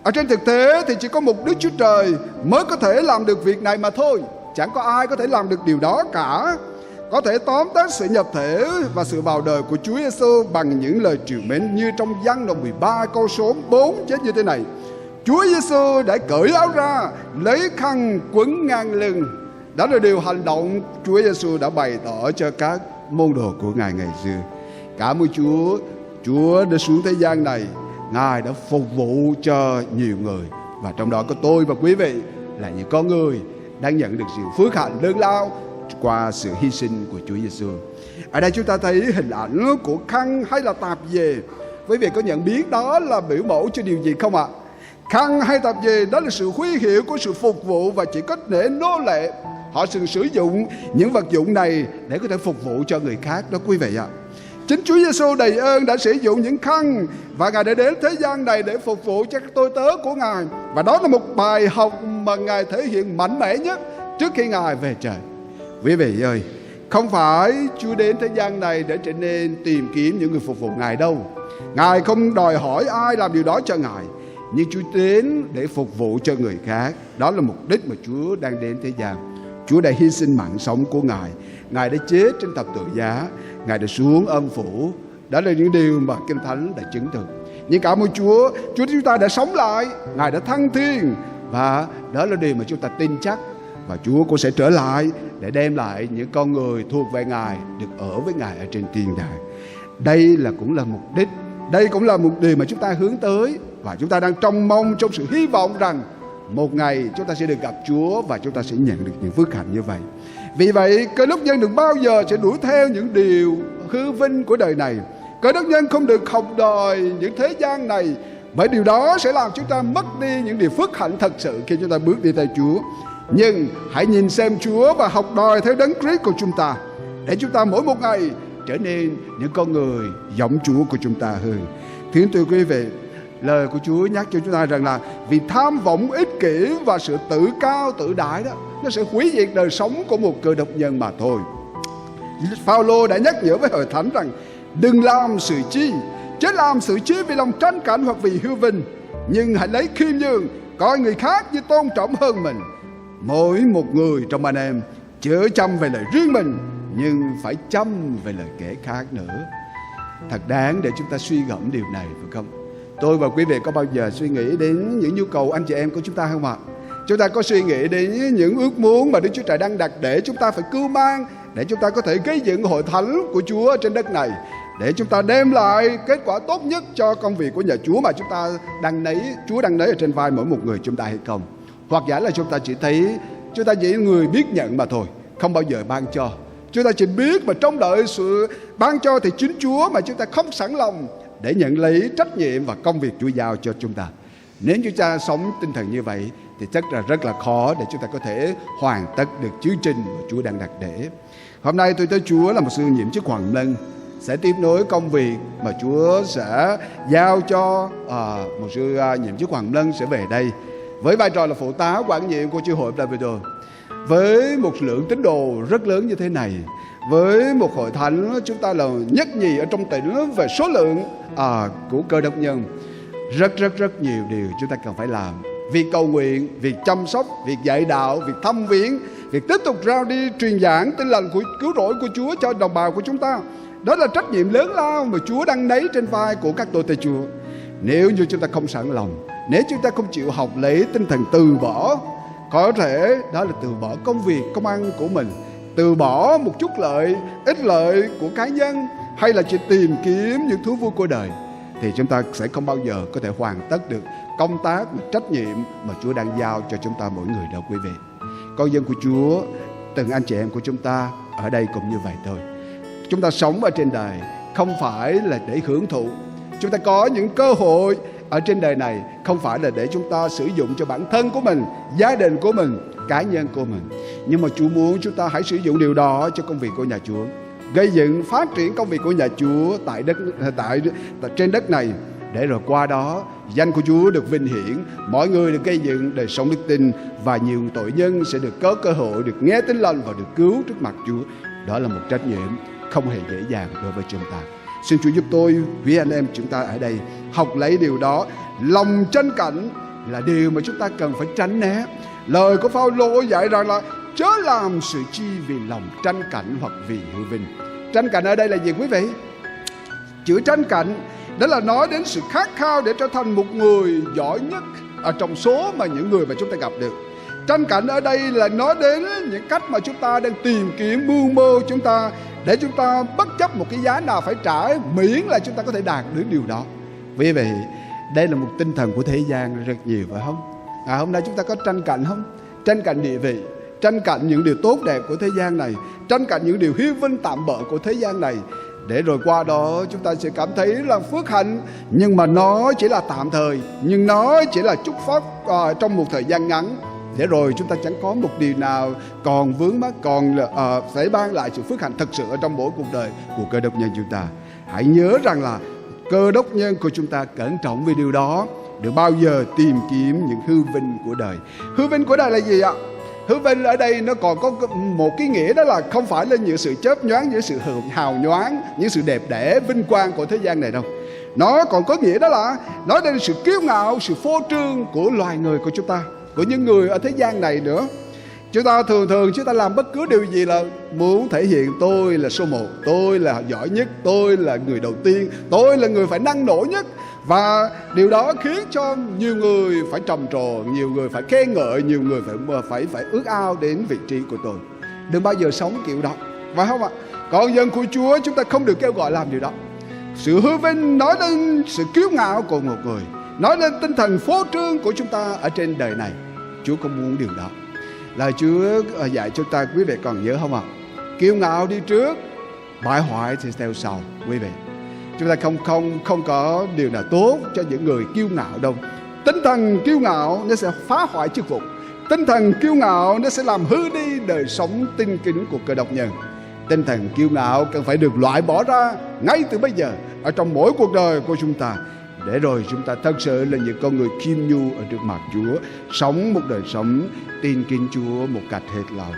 Ở trên thực tế thì chỉ có một Đức Chúa Trời mới có thể làm được việc này mà thôi. Chẳng có ai có thể làm được điều đó cả. Có thể tóm tắt sự nhập thể và sự vào đời của Chúa Giêsu bằng những lời trìu mến như trong Giăng đoạn 13 câu số 4 chết như thế này: Chúa Giêsu đã cởi áo ra, lấy khăn quấn ngang lưng. Đó là điều hành động Chúa Giêsu đã bày tỏ cho các môn đồ của Ngài ngày xưa. Cảm ơn Chúa, Chúa đã xuống thế gian này, Ngài đã phục vụ cho nhiều người, và trong đó có tôi và quý vị là những con người đang nhận được sự phước hạnh lớn lao qua sự hy sinh của Chúa Giêsu. Ở đây chúng ta thấy hình ảnh của khăn hay là tạp dề. Quý vị có nhận biết đó là biểu mẫu cho điều gì không ạ? Khăn hay tạp dề đó là sự huy hiệu của sự phục vụ, và chỉ có để nô lệ họ sử dụng những vật dụng này để có thể phục vụ cho người khác đó quý vị ạ. Chính Chúa Giêsu đầy ơn đã sử dụng những khăn, và Ngài đã đến thế gian này để phục vụ cho các tôi tớ của Ngài. Và đó là một bài học mà Ngài thể hiện mạnh mẽ nhất trước khi Ngài về trời. Quý vị ơi, không phải Chúa đến thế gian này để trở nên tìm kiếm những người phục vụ Ngài đâu. Ngài không đòi hỏi ai làm điều đó cho Ngài, nhưng Chúa đến để phục vụ cho người khác. Đó là mục đích mà Chúa đang đến thế gian. Chúa đã hy sinh mạng sống của Ngài. Ngài đã chết trên thập tự giá, Ngài đã xuống âm phủ. Đó là những điều mà Kinh Thánh đã chứng thực. Nhưng cảm ơn Chúa, Chúa chúng ta đã sống lại, Ngài đã thăng thiên, và đó là điều mà chúng ta tin chắc. Và Chúa cũng sẽ trở lại để đem lại những con người thuộc về Ngài được ở với Ngài ở trên thiên đàng. Đây cũng là mục đích, đây cũng là một điều mà chúng ta hướng tới, và chúng ta đang trông mong trong sự hy vọng rằng một ngày chúng ta sẽ được gặp Chúa và chúng ta sẽ nhận được những phước hạnh như vậy. Vì vậy, Cơ đốc nhân đừng bao giờ sẽ đuổi theo những điều hư vinh của đời này. Cơ đốc nhân không được học đòi những thế gian này, bởi điều đó sẽ làm chúng ta mất đi những điều phước hạnh thật sự khi chúng ta bước đi theo Chúa. Nhưng hãy nhìn xem Chúa và học đòi theo Đấng Christ của chúng ta, để chúng ta mỗi một ngày trở nên những con người giống Chúa của chúng ta hơn. Thưa quý vị, lời của Chúa nhắc cho chúng ta rằng là vì tham vọng ích kỷ và sự tự cao tự đại đó, nó sẽ hủy diệt đời sống của một cơ đốc nhân mà thôi. Phaolô đã nhắc nhở với hội thánh rằng đừng làm sự chi, chớ làm sự chi vì lòng tranh cãi hoặc vì hư vinh, nhưng hãy lấy khiêm nhường, coi người khác như tôn trọng hơn mình. Mỗi một người trong anh em chớ chăm về lời riêng mình, nhưng phải chăm về lời kẻ khác nữa. Thật đáng để chúng ta suy gẫm điều này, phải không? Tôi và quý vị có bao giờ suy nghĩ đến những nhu cầu anh chị em của chúng ta không ạ? Chúng ta có suy nghĩ đến những ước muốn mà Đức Chúa Trời đang đặt để chúng ta phải cưu mang, để chúng ta có thể gây dựng hội thánh của Chúa trên đất này, để chúng ta đem lại kết quả tốt nhất cho công việc của nhà Chúa mà chúng ta Chúa đang nấy ở trên vai mỗi một người chúng ta hay không? Hoặc giả là chúng ta chỉ người biết nhận mà thôi, không bao giờ ban cho. Chúng ta chỉ biết mà trông đợi sự ban cho thì chính Chúa, mà chúng ta không sẵn lòng để nhận lấy trách nhiệm và công việc Chúa giao cho chúng ta. Nếu chúng ta sống tinh thần như vậy thì chắc là rất là khó để chúng ta có thể hoàn tất được chương trình mà Chúa đang đặt để. Hôm nay tôi tới Chúa là một sư nhiệm chức Hoàng Lân sẽ tiếp nối công việc mà Chúa sẽ giao cho một sư nhiệm chức Hoàng Lân sẽ về đây với vai trò là phụ tá quản nhiệm của Chi hội Davido. Với một lượng tín đồ rất lớn như thế này, với một hội thánh chúng ta là nhất nhì ở trong tỉnh về số lượng của cơ đốc nhân, rất nhiều điều chúng ta cần phải làm. Việc cầu nguyện, việc chăm sóc, việc dạy đạo, việc thăm viếng, việc tiếp tục rao đi truyền giảng tin lành của cứu rỗi của Chúa cho đồng bào của chúng ta. Đó là trách nhiệm lớn lao mà Chúa đang nấy trên vai của các tôi tớ Chúa. nếu như chúng ta không sẵn lòng, nếu chúng ta không chịu học lấy tinh thần từ bỏ, có thể đó là từ bỏ công việc, công ăn của mình, từ bỏ một chút ích lợi của cá nhân, hay là chỉ tìm kiếm những thú vui của đời, thì chúng ta sẽ không bao giờ có thể hoàn tất được công tác, trách nhiệm mà Chúa đang giao cho chúng ta mỗi người đâu quý vị. Con dân của Chúa, từng anh chị em của chúng ta ở đây cũng như vậy thôi. Chúng ta sống ở trên đời không phải là để hưởng thụ. Chúng ta có những cơ hội ở trên đời này không phải là để chúng ta sử dụng cho bản thân của mình, gia đình của mình, cá nhân của mình. Nhưng mà Chúa muốn chúng ta hãy sử dụng điều đó cho công việc của nhà Chúa, gây dựng, phát triển công việc của nhà Chúa trên đất này, để rồi qua đó danh của Chúa được vinh hiển, mọi người được gây dựng đời sống đức tin, và nhiều tội nhân sẽ được có cơ hội được nghe tin lành và được cứu trước mặt Chúa. Đó là một trách nhiệm không hề dễ dàng đối với chúng ta. Xin Chúa giúp tôi, quý anh em chúng ta ở đây học lấy điều đó. Lòng tranh cạnh là điều mà chúng ta cần phải tránh né. Lời của Phao-lô dạy rằng là chớ làm sự chi vì lòng tranh cạnh hoặc vì hư vinh. Tranh cạnh ở đây là gì quý vị? Chữ tranh cạnh đó là nói đến sự khát khao để trở thành một người giỏi nhất ở trong số mà những người mà chúng ta gặp được. Tranh cạnh ở đây là nói đến những cách mà chúng ta đang tìm kiếm, mưu mô chúng ta, để chúng ta bất chấp một cái giá nào phải trả, miễn là chúng ta có thể đạt được điều đó. Vì vậy, đây là một tinh thần của thế gian rất nhiều, phải không? Hôm nay chúng ta có tranh cạnh không? Tranh cạnh địa vị, tranh cạnh những điều tốt đẹp của thế gian này, tranh cạnh những điều hiu vinh tạm bợ của thế gian này, để rồi qua đó chúng ta sẽ cảm thấy là phước hạnh, nhưng mà nó chỉ là tạm thời, nhưng nó chỉ là chúc phúc trong một thời gian ngắn, để rồi chúng ta chẳng có một điều nào còn vướng mắc, còn phải ban lại sự phước hạnh thật sự ở trong mỗi cuộc đời của cơ đốc nhân chúng ta. Hãy nhớ rằng là cơ đốc nhân của chúng ta cẩn trọng về điều đó, đừng bao giờ tìm kiếm những hư vinh của đời. Hư vinh của đời là gì ạ? Hư vinh ở đây nó còn có một cái nghĩa, đó là không phải là những sự chớp nhoáng, những sự hào nhoáng, những sự đẹp đẽ, vinh quang của thế gian này đâu. Nó còn có nghĩa đó là nói đến sự kiêu ngạo, sự phô trương của loài người của chúng ta, của những người ở thế gian này nữa. Chúng ta thường chúng ta làm bất cứ điều gì là muốn thể hiện tôi là số 1, tôi là giỏi nhất, tôi là người đầu tiên, tôi là người phải năng nổ nhất. Và điều đó khiến cho nhiều người phải trầm trồ, nhiều người phải khen ngợi, nhiều người phải ước ao đến vị trí của tôi. Đừng bao giờ sống kiểu đó, phải không ạ? Còn dân của Chúa chúng ta không được kêu gọi làm điều đó. Sự hư vinh nói đến sự kiêu ngạo của một người, nói lên tinh thần phô trương của chúng ta ở trên đời này. Chúa không muốn điều đó. Lời Chúa dạy chúng ta, quý vị còn nhớ không ạ? Kiêu ngạo đi trước, bại hoại thì theo sau, quý vị. Chúng ta không có điều nào tốt cho những người kiêu ngạo đâu. Tinh thần kiêu ngạo nó sẽ phá hoại chức vụ. Tinh thần kiêu ngạo nó sẽ làm hư đi đời sống tinh kính của cơ đốc nhân. Tinh thần kiêu ngạo cần phải được loại bỏ ra ngay từ bây giờ ở trong mỗi cuộc đời của chúng ta, để rồi chúng ta thật sự là những con người khiêm nhu ở trước mặt Chúa, sống một đời sống tin kính Chúa một cách hết lòng.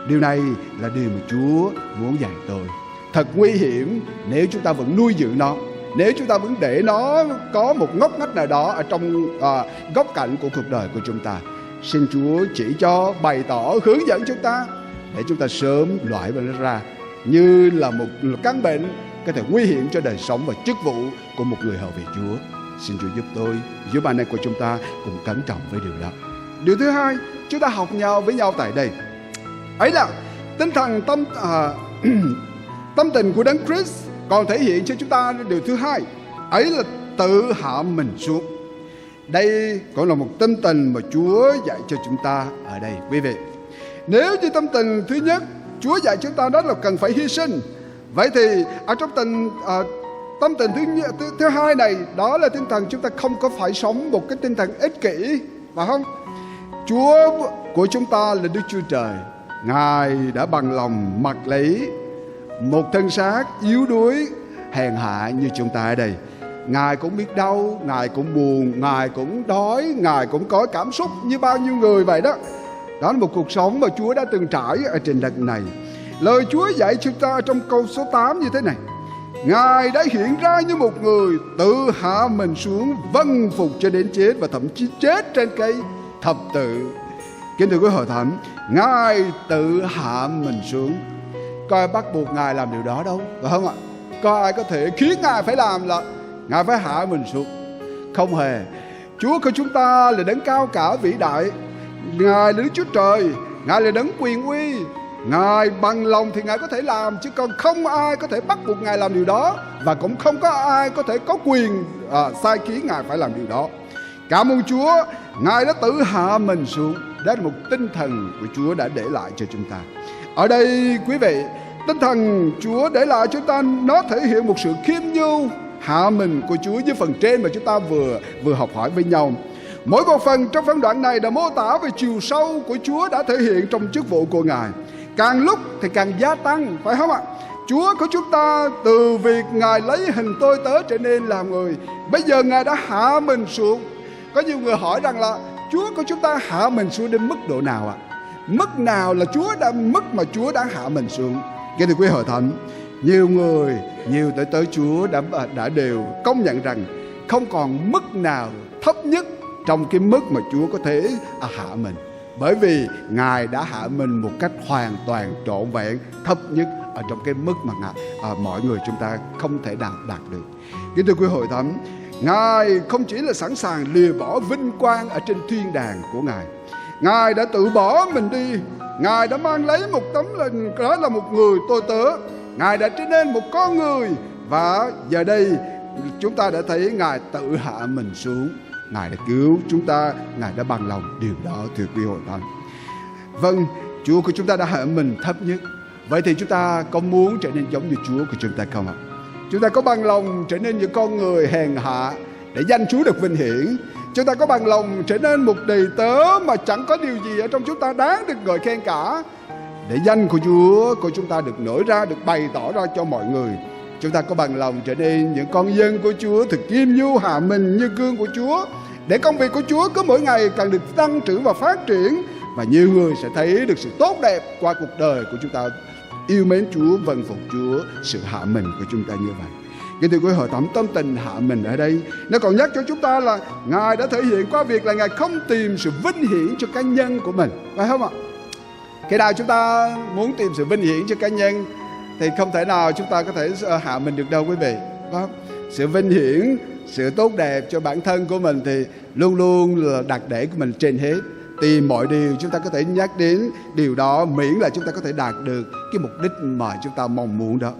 Điều này là điều mà Chúa muốn dạy tôi. Thật nguy hiểm nếu chúng ta vẫn nuôi dưỡng nó, nếu chúng ta vẫn để nó có một ngóc ngách nào đó ở trong góc cạnh của cuộc đời của chúng ta. Xin Chúa chỉ cho, bày tỏ, hướng dẫn chúng ta để chúng ta sớm loại nó ra, như là một căn bệnh có thể nguy hiểm cho đời sống và chức vụ của một người hầu việc Chúa. Xin Chúa giúp tôi, giúp anh em của chúng ta cùng cẩn trọng với điều đó. Điều thứ hai, chúng ta học nhau với nhau tại đây, ấy là tinh thần tâm tình của Đấng Christ còn thể hiện cho chúng ta điều thứ hai, ấy là tự hạ mình xuống. Đây cũng là một tâm tình mà Chúa dạy cho chúng ta ở đây, quý vị. Nếu như tâm tình thứ nhất Chúa dạy chúng ta đó là cần phải hy sinh, vậy thì ở trong tâm tình thứ hai này, đó là tinh thần chúng ta không có phải sống một cái tinh thần ích kỷ, phải không? Chúa của chúng ta là Đức Chúa Trời. Ngài đã bằng lòng mặc lấy một thân xác yếu đuối, hèn hạ như chúng ta ở đây. Ngài cũng biết đau, Ngài cũng buồn, Ngài cũng đói, Ngài cũng có cảm xúc như bao nhiêu người vậy đó. Đó là một cuộc sống mà Chúa đã từng trải ở trên đất này. Lời Chúa dạy chúng ta trong câu số 8 như thế này: Ngài đã hiện ra như một người tự hạ mình xuống, vâng phục cho đến chết, và thậm chí chết trên cây thập tự. Kính thưa quý hội thánh, Ngài tự hạ mình xuống. Có ai bắt buộc Ngài làm điều đó đâu, phải không ạ? Có ai có thể khiến Ngài phải làm là Ngài phải hạ mình xuống? Không hề. Chúa của chúng ta là đấng cao cả vĩ đại. Ngài là Đức Chúa Trời, Ngài là đấng quyền uy. Ngài bằng lòng thì Ngài có thể làm, chứ còn không ai có thể bắt buộc Ngài làm điều đó, và cũng không có ai có thể có quyền sai khiến Ngài phải làm điều đó. Cảm ơn Chúa, Ngài đã tự hạ mình xuống. Đó là một tinh thần của Chúa đã để lại cho chúng ta. Ở đây quý vị, tinh thần Chúa để lại cho chúng ta, nó thể hiện một sự khiêm nhu hạ mình của Chúa như phần trên mà chúng ta vừa học hỏi với nhau. Mỗi một phần trong phân đoạn này đã mô tả về chiều sâu của Chúa đã thể hiện trong chức vụ của Ngài. Càng lúc thì càng gia tăng, phải không ạ? Chúa của chúng ta từ việc Ngài lấy hình tôi tớ trở nên làm người, bây giờ Ngài đã hạ mình xuống. Có nhiều người hỏi rằng là Chúa của chúng ta hạ mình xuống đến mức độ nào ạ? Mức nào là mức mà Chúa đã hạ mình xuống? Kính thưa quý hội thánh, nhiều người, nhiều tới tới Chúa đã đều công nhận rằng không còn mức nào thấp nhất trong cái mức mà Chúa có thể hạ mình. Bởi vì Ngài đã hạ mình một cách hoàn toàn trọn vẹn, thấp nhất ở trong cái mức mà mọi người chúng ta không thể nào đạt được. Kính thưa quý hội thánh, Ngài không chỉ là sẵn sàng lìa bỏ vinh quang ở trên thiên đàng của Ngài, Ngài đã tự bỏ mình đi. Ngài đã mang lấy một tấm hình, đó là một người tôi tớ. Ngài đã trở nên một con người, và giờ đây chúng ta đã thấy Ngài tự hạ mình xuống. Ngài đã cứu chúng ta, Ngài đã bằng lòng điều đó, thưa quý hội thánh. Vâng, Chúa của chúng ta đã hạ mình thấp nhất. Vậy thì chúng ta có muốn trở nên giống như Chúa của chúng ta không ạ? Chúng ta có bằng lòng trở nên những con người hèn hạ để danh Chúa được vinh hiển? Chúng ta có bằng lòng trở nên một đầy tớ mà chẳng có điều gì ở trong chúng ta đáng được ngợi khen cả, để danh của Chúa của chúng ta được nổi ra, được bày tỏ ra cho mọi người? Chúng ta có bằng lòng trở nên những con dân của Chúa, thực khiêm nhu hạ mình như gương của Chúa, để công việc của Chúa cứ mỗi ngày càng được tăng trưởng và phát triển, và nhiều người sẽ thấy được sự tốt đẹp qua cuộc đời của chúng ta yêu mến Chúa, vâng phục Chúa, sự hạ mình của chúng ta như vậy. Kính thưa quý hội thánh, tâm tình hạ mình ở đây nó còn nhắc cho chúng ta là Ngài đã thể hiện qua việc là Ngài không tìm sự vinh hiển cho cá nhân của mình, phải không ạ? Khi nào chúng ta muốn tìm sự vinh hiển cho cá nhân thì không thể nào chúng ta có thể hạ mình được đâu quý vị. Sự vinh hiển, sự tốt đẹp cho bản thân của mình thì luôn luôn là đặt để của mình trên hết. Tìm mọi điều chúng ta có thể nhắc đến điều đó, miễn là chúng ta có thể đạt được cái mục đích mà chúng ta mong muốn đó.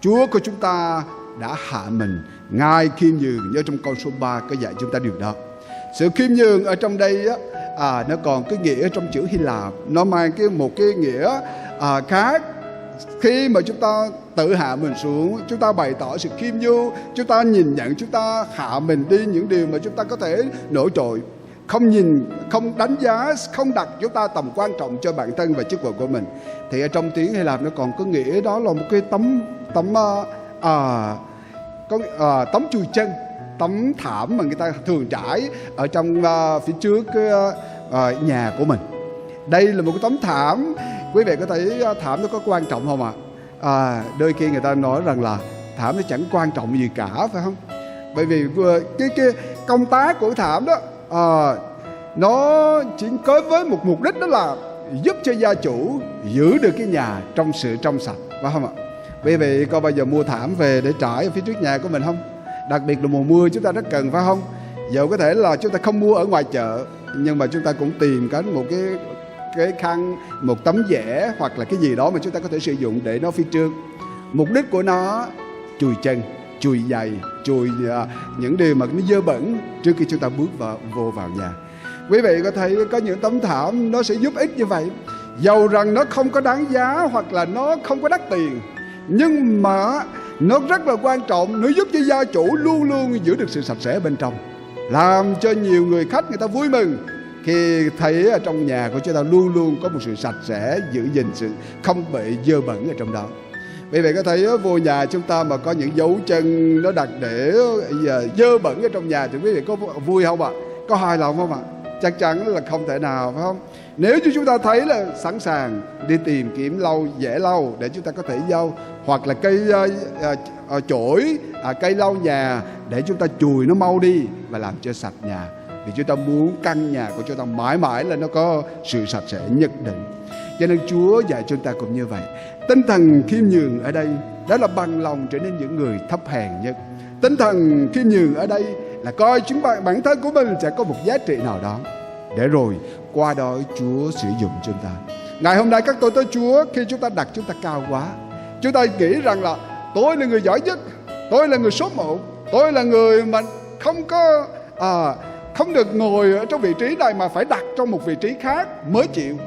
Chúa của chúng ta đã hạ mình. Ngài khiêm nhường, như trong câu số 3 có dạy chúng ta điều đó. Sự khiêm nhường ở trong đây á, nó còn cái nghĩa trong chữ Hy Lạp, nó mang một cái nghĩa khác. Khi mà chúng ta tự hạ mình xuống, chúng ta bày tỏ sự khiêm nhu, chúng ta nhìn nhận, chúng ta hạ mình đi những điều mà chúng ta có thể nổi trội, không nhìn, không đánh giá, không đặt chúng ta tầm quan trọng cho bản thân và chức vụ của mình. Thì ở trong tiếng Hy Lạp nó còn có nghĩa đó là một cái tấm chùi chân, tấm thảm mà người ta thường trải ở trong phía trước cái nhà của mình. Đây là một cái tấm thảm. Quý vị có thấy thảm nó có quan trọng không ạ? Đôi khi người ta nói rằng là thảm nó chẳng quan trọng gì cả, phải không? Bởi vì cái công tác của thảm đó nó chỉ có với một mục đích, đó là giúp cho gia chủ giữ được cái nhà trong sự trong sạch, phải không ạ? Quý vị có bao giờ mua thảm về để trải ở phía trước nhà của mình không? Đặc biệt là mùa mưa chúng ta rất cần, phải không? Dẫu có thể là chúng ta không mua ở ngoài chợ, nhưng mà chúng ta cũng tìm một cái khăn, một tấm vẽ hoặc là cái gì đó mà chúng ta có thể sử dụng để nó phía trước. Mục đích của nó chùi chân, chùi giày, chùi những điều mà nó dơ bẩn trước khi chúng ta bước vô vào nhà. Quý vị có thấy có những tấm thảm nó sẽ giúp ích như vậy. Dầu rằng nó không có đáng giá hoặc là nó không có đắt tiền, nhưng mà nó rất là quan trọng. Nó giúp cho gia chủ luôn luôn giữ được sự sạch sẽ bên trong, làm cho nhiều người khách người ta vui mừng khi thấy ở trong nhà của chúng ta luôn luôn có một sự sạch sẽ, giữ gìn sự không bị dơ bẩn ở trong đó. Quý vị có thấy vô nhà chúng ta mà có những dấu chân nó đặt để dơ bẩn ở trong nhà thì quý vị có vui không ạ? Có hài lòng không ạ? Chắc chắn là không thể nào, phải không? Nếu như chúng ta thấy là sẵn sàng đi tìm kiếm lau, dẻ lau để chúng ta có thể lau, hoặc là cây chổi, cây lau nhà để chúng ta chùi nó mau đi và làm cho sạch nhà, vì chúng ta muốn căn nhà của chúng ta mãi mãi là nó có sự sạch sẽ nhất định. Cho nên Chúa dạy chúng ta cũng như vậy. Tinh thần khiêm nhường ở đây đó là bằng lòng trở nên những người thấp hèn nhất. Tinh thần khiêm nhường ở đây là coi bản thân của mình sẽ có một giá trị nào đó, để rồi qua đó Chúa sử dụng chúng ta. Ngày hôm nay các tôi tới Chúa, khi chúng ta đặt chúng ta cao quá, chúng ta nghĩ rằng là tôi là người giỏi nhất, tôi là người số 1, tôi là người mà không được ngồi ở trong vị trí này mà phải đặt trong một vị trí khác mới chịu.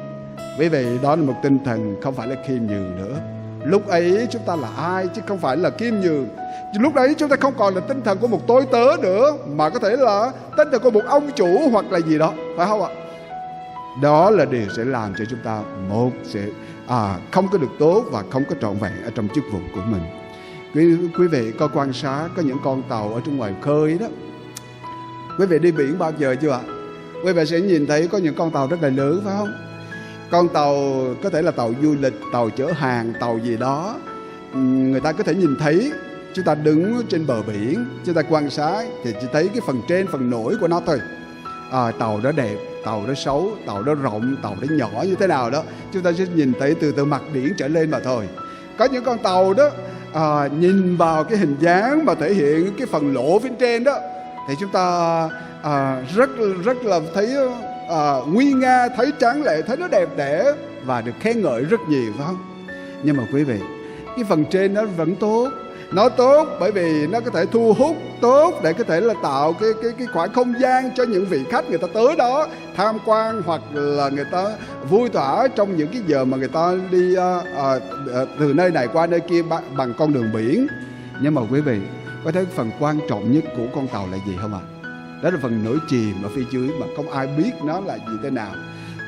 Vì vậy đó là một tinh thần không phải là khiêm nhường nữa. Lúc ấy chúng ta là ai chứ không phải là khiêm nhường. Lúc đấy chúng ta không còn là tinh thần của một tôi tớ nữa, mà có thể là tinh thần của một ông chủ hoặc là gì đó, phải không ạ? Đó là điều sẽ làm cho chúng ta không có được tốt và không có trọn vẹn ở trong chức vụ của mình. Quý vị có quan sát có những con tàu ở trong ngoài khơi đó. Quý vị đi biển bao giờ chưa ạ? Quý vị sẽ nhìn thấy có những con tàu rất là lớn, phải không? Con tàu có thể là tàu du lịch, tàu chở hàng, tàu gì đó. Người ta có thể nhìn thấy. Chúng ta đứng trên bờ biển, chúng ta quan sát thì chỉ thấy cái phần trên, phần nổi của nó thôi. Tàu đó đẹp, tàu đó xấu, tàu đó rộng, tàu đó nhỏ như thế nào đó, chúng ta sẽ nhìn thấy từ mặt biển trở lên mà thôi. Có những con tàu đó nhìn vào cái hình dáng mà thể hiện cái phần lỗ phía trên đó, thì chúng ta rất là thấy nguy nga, thấy tráng lệ, thấy nó đẹp đẽ và được khen ngợi rất nhiều, phải không? Nhưng mà quý vị, cái phần trên nó vẫn tốt. Nó tốt bởi vì nó có thể thu hút tốt để có thể là tạo cái khoảng không gian cho những vị khách người ta tới đó tham quan, hoặc là người ta vui thỏa trong những cái giờ mà người ta đi từ nơi này qua nơi kia bằng con đường biển. Nhưng mà quý vị có thấy phần quan trọng nhất của con tàu là gì không ạ? Đó là phần nổi chìm ở phía dưới mà không ai biết nó là gì thế nào.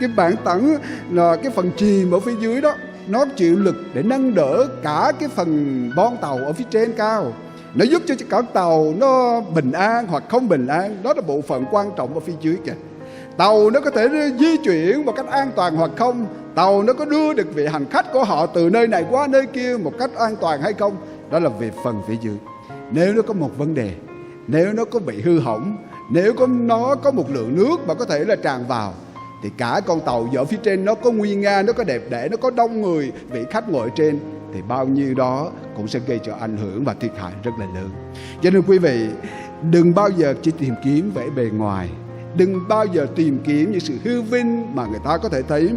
Cái bản tẩn là cái phần chìm ở phía dưới đó, nó chịu lực để nâng đỡ cả cái phần bon tàu ở phía trên cao. Nó giúp cho cả tàu nó bình an hoặc không bình an. Đó là bộ phận quan trọng ở phía dưới kìa. Tàu nó có thể di chuyển một cách an toàn hoặc không. Tàu nó có đưa được vị hành khách của họ từ nơi này qua nơi kia một cách an toàn hay không. Đó là về phần phía dưới. Nếu nó có một vấn đề, nếu nó có bị hư hỏng, nếu nó có một lượng nước mà có thể là tràn vào, thì cả con tàu ở phía trên nó có nguy nga, nó có đẹp đẽ, nó có đông người, vị khách ngồi trên, thì bao nhiêu đó cũng sẽ gây cho ảnh hưởng và thiệt hại rất là lớn. Cho nên quý vị đừng bao giờ chỉ tìm kiếm vẻ bề ngoài, đừng bao giờ tìm kiếm những sự hư vinh mà người ta có thể thấy,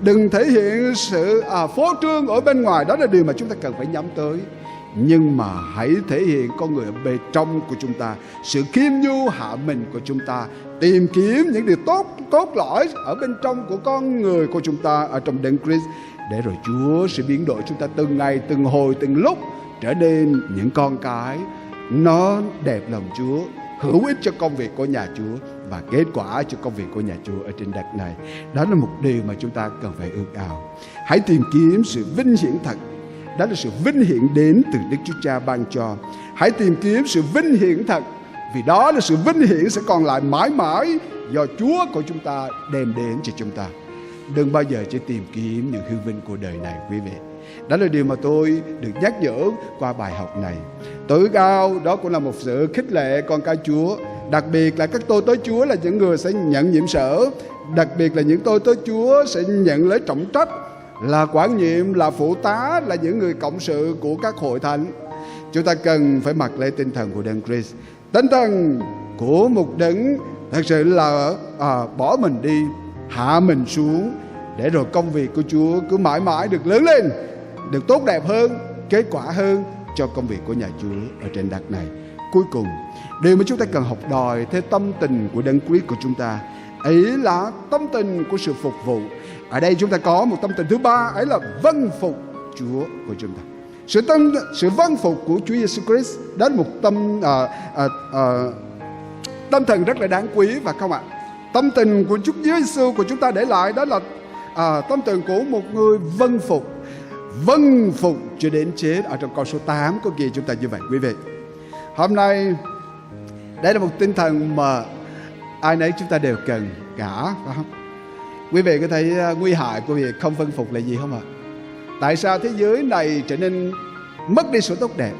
đừng thể hiện sự phô trương ở bên ngoài. Đó là điều mà chúng ta cần phải nhắm tới. Nhưng mà hãy thể hiện con người ở bên trong của chúng ta, sự khiêm nhu hạ mình của chúng ta, tìm kiếm những điều tốt lõi ở bên trong của con người của chúng ta ở trong Đấng Christ, để rồi Chúa sẽ biến đổi chúng ta từng ngày, từng hồi, từng lúc trở nên những con cái nó đẹp lòng Chúa, hữu ích cho công việc của nhà Chúa và kết quả cho công việc của nhà Chúa ở trên đất này. Đó là một điều mà chúng ta cần phải ước ao. Hãy tìm kiếm sự vinh hiển thật. Đó là sự vinh hiển đến từ Đức Chúa Cha ban cho. Hãy tìm kiếm sự vinh hiển thật, vì đó là sự vinh hiển sẽ còn lại mãi mãi do Chúa của chúng ta đem đến cho chúng ta. Đừng bao giờ chỉ tìm kiếm những hư vinh của đời này, quý vị. Đó là điều mà tôi được nhắc nhở qua bài học này. Tôi ước ao đó cũng là một sự khích lệ con cái Chúa. Đặc biệt là các tôi tới Chúa là những người sẽ nhận nhiệm sở. Đặc biệt là những tôi tới Chúa sẽ nhận lấy trọng trách, là quản nhiệm, là phụ tá, là những người cộng sự của các hội thánh. Chúng ta cần phải mặc lấy tinh thần của Đấng Christ, tinh thần của một đấng thật sự là bỏ mình đi, hạ mình xuống, để rồi công việc của Chúa cứ mãi mãi được lớn lên, được tốt đẹp hơn, kết quả hơn cho công việc của nhà Chúa ở trên đất này. Cuối cùng, điều mà chúng ta cần học đòi theo tâm tình của Đấng Christ của chúng ta, ấy là tâm tình của sự phục vụ. Ở đây chúng ta có một tâm tình thứ ba, ấy là vâng phục Chúa của chúng ta. Sự vâng phục của Chúa Giêsu Christ, đó là một tâm thần rất là đáng quý, và không ạ? Tâm tình của Chúa Giêsu của chúng ta để lại đó là tâm tình của một người vâng phục cho đến chết. Ở trong câu số 8 có ghi chúng ta như vậy, quý vị. Hôm nay đây là một tinh thần mà ai nấy chúng ta đều cần cả, phải không? Quý vị có thấy nguy hại của việc không vâng phục là gì không ạ? Tại sao thế giới này trở nên mất đi sự tốt đẹp?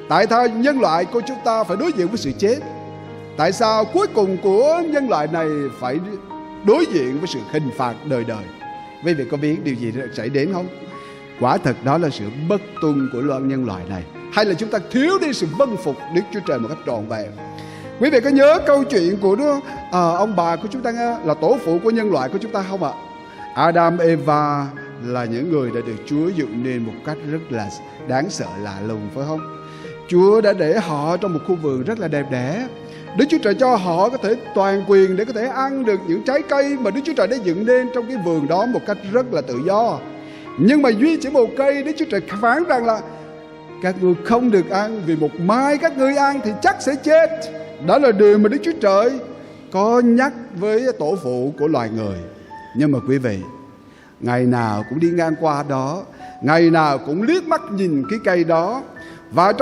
Tại sao nhân loại của chúng ta phải đối diện với sự chết? Tại sao cuối cùng của nhân loại này phải đối diện với sự hình phạt đời đời? Quý vị có biết điều gì xảy đến không? Quả thật đó là sự bất tuân của nhân loại này, hay là chúng ta thiếu đi sự vâng phục Đức Chúa Trời một cách trọn vẹn? Quý vị có nhớ câu chuyện của ông bà của chúng ta là tổ phụ của nhân loại của chúng ta không ạ? Adam, Eva là những người đã được Chúa dựng nên một cách rất là đáng sợ lạ lùng, phải không? Chúa đã để họ trong một khu vườn rất là đẹp đẽ. Đức Chúa Trời cho họ có thể toàn quyền để có thể ăn được những trái cây mà Đức Chúa Trời đã dựng nên trong cái vườn đó một cách rất là tự do. Nhưng mà duy chỉ một cây, Đức Chúa Trời phán rằng là các ngươi không được ăn, vì một mai các ngươi ăn thì chắc sẽ chết. Đó là điều mà Đức Chúa Trời có nhắc với tổ phụ của loài người. Nhưng mà quý vị, ngày nào cũng đi ngang qua đó, ngày nào cũng liếc mắt nhìn cái cây đó, và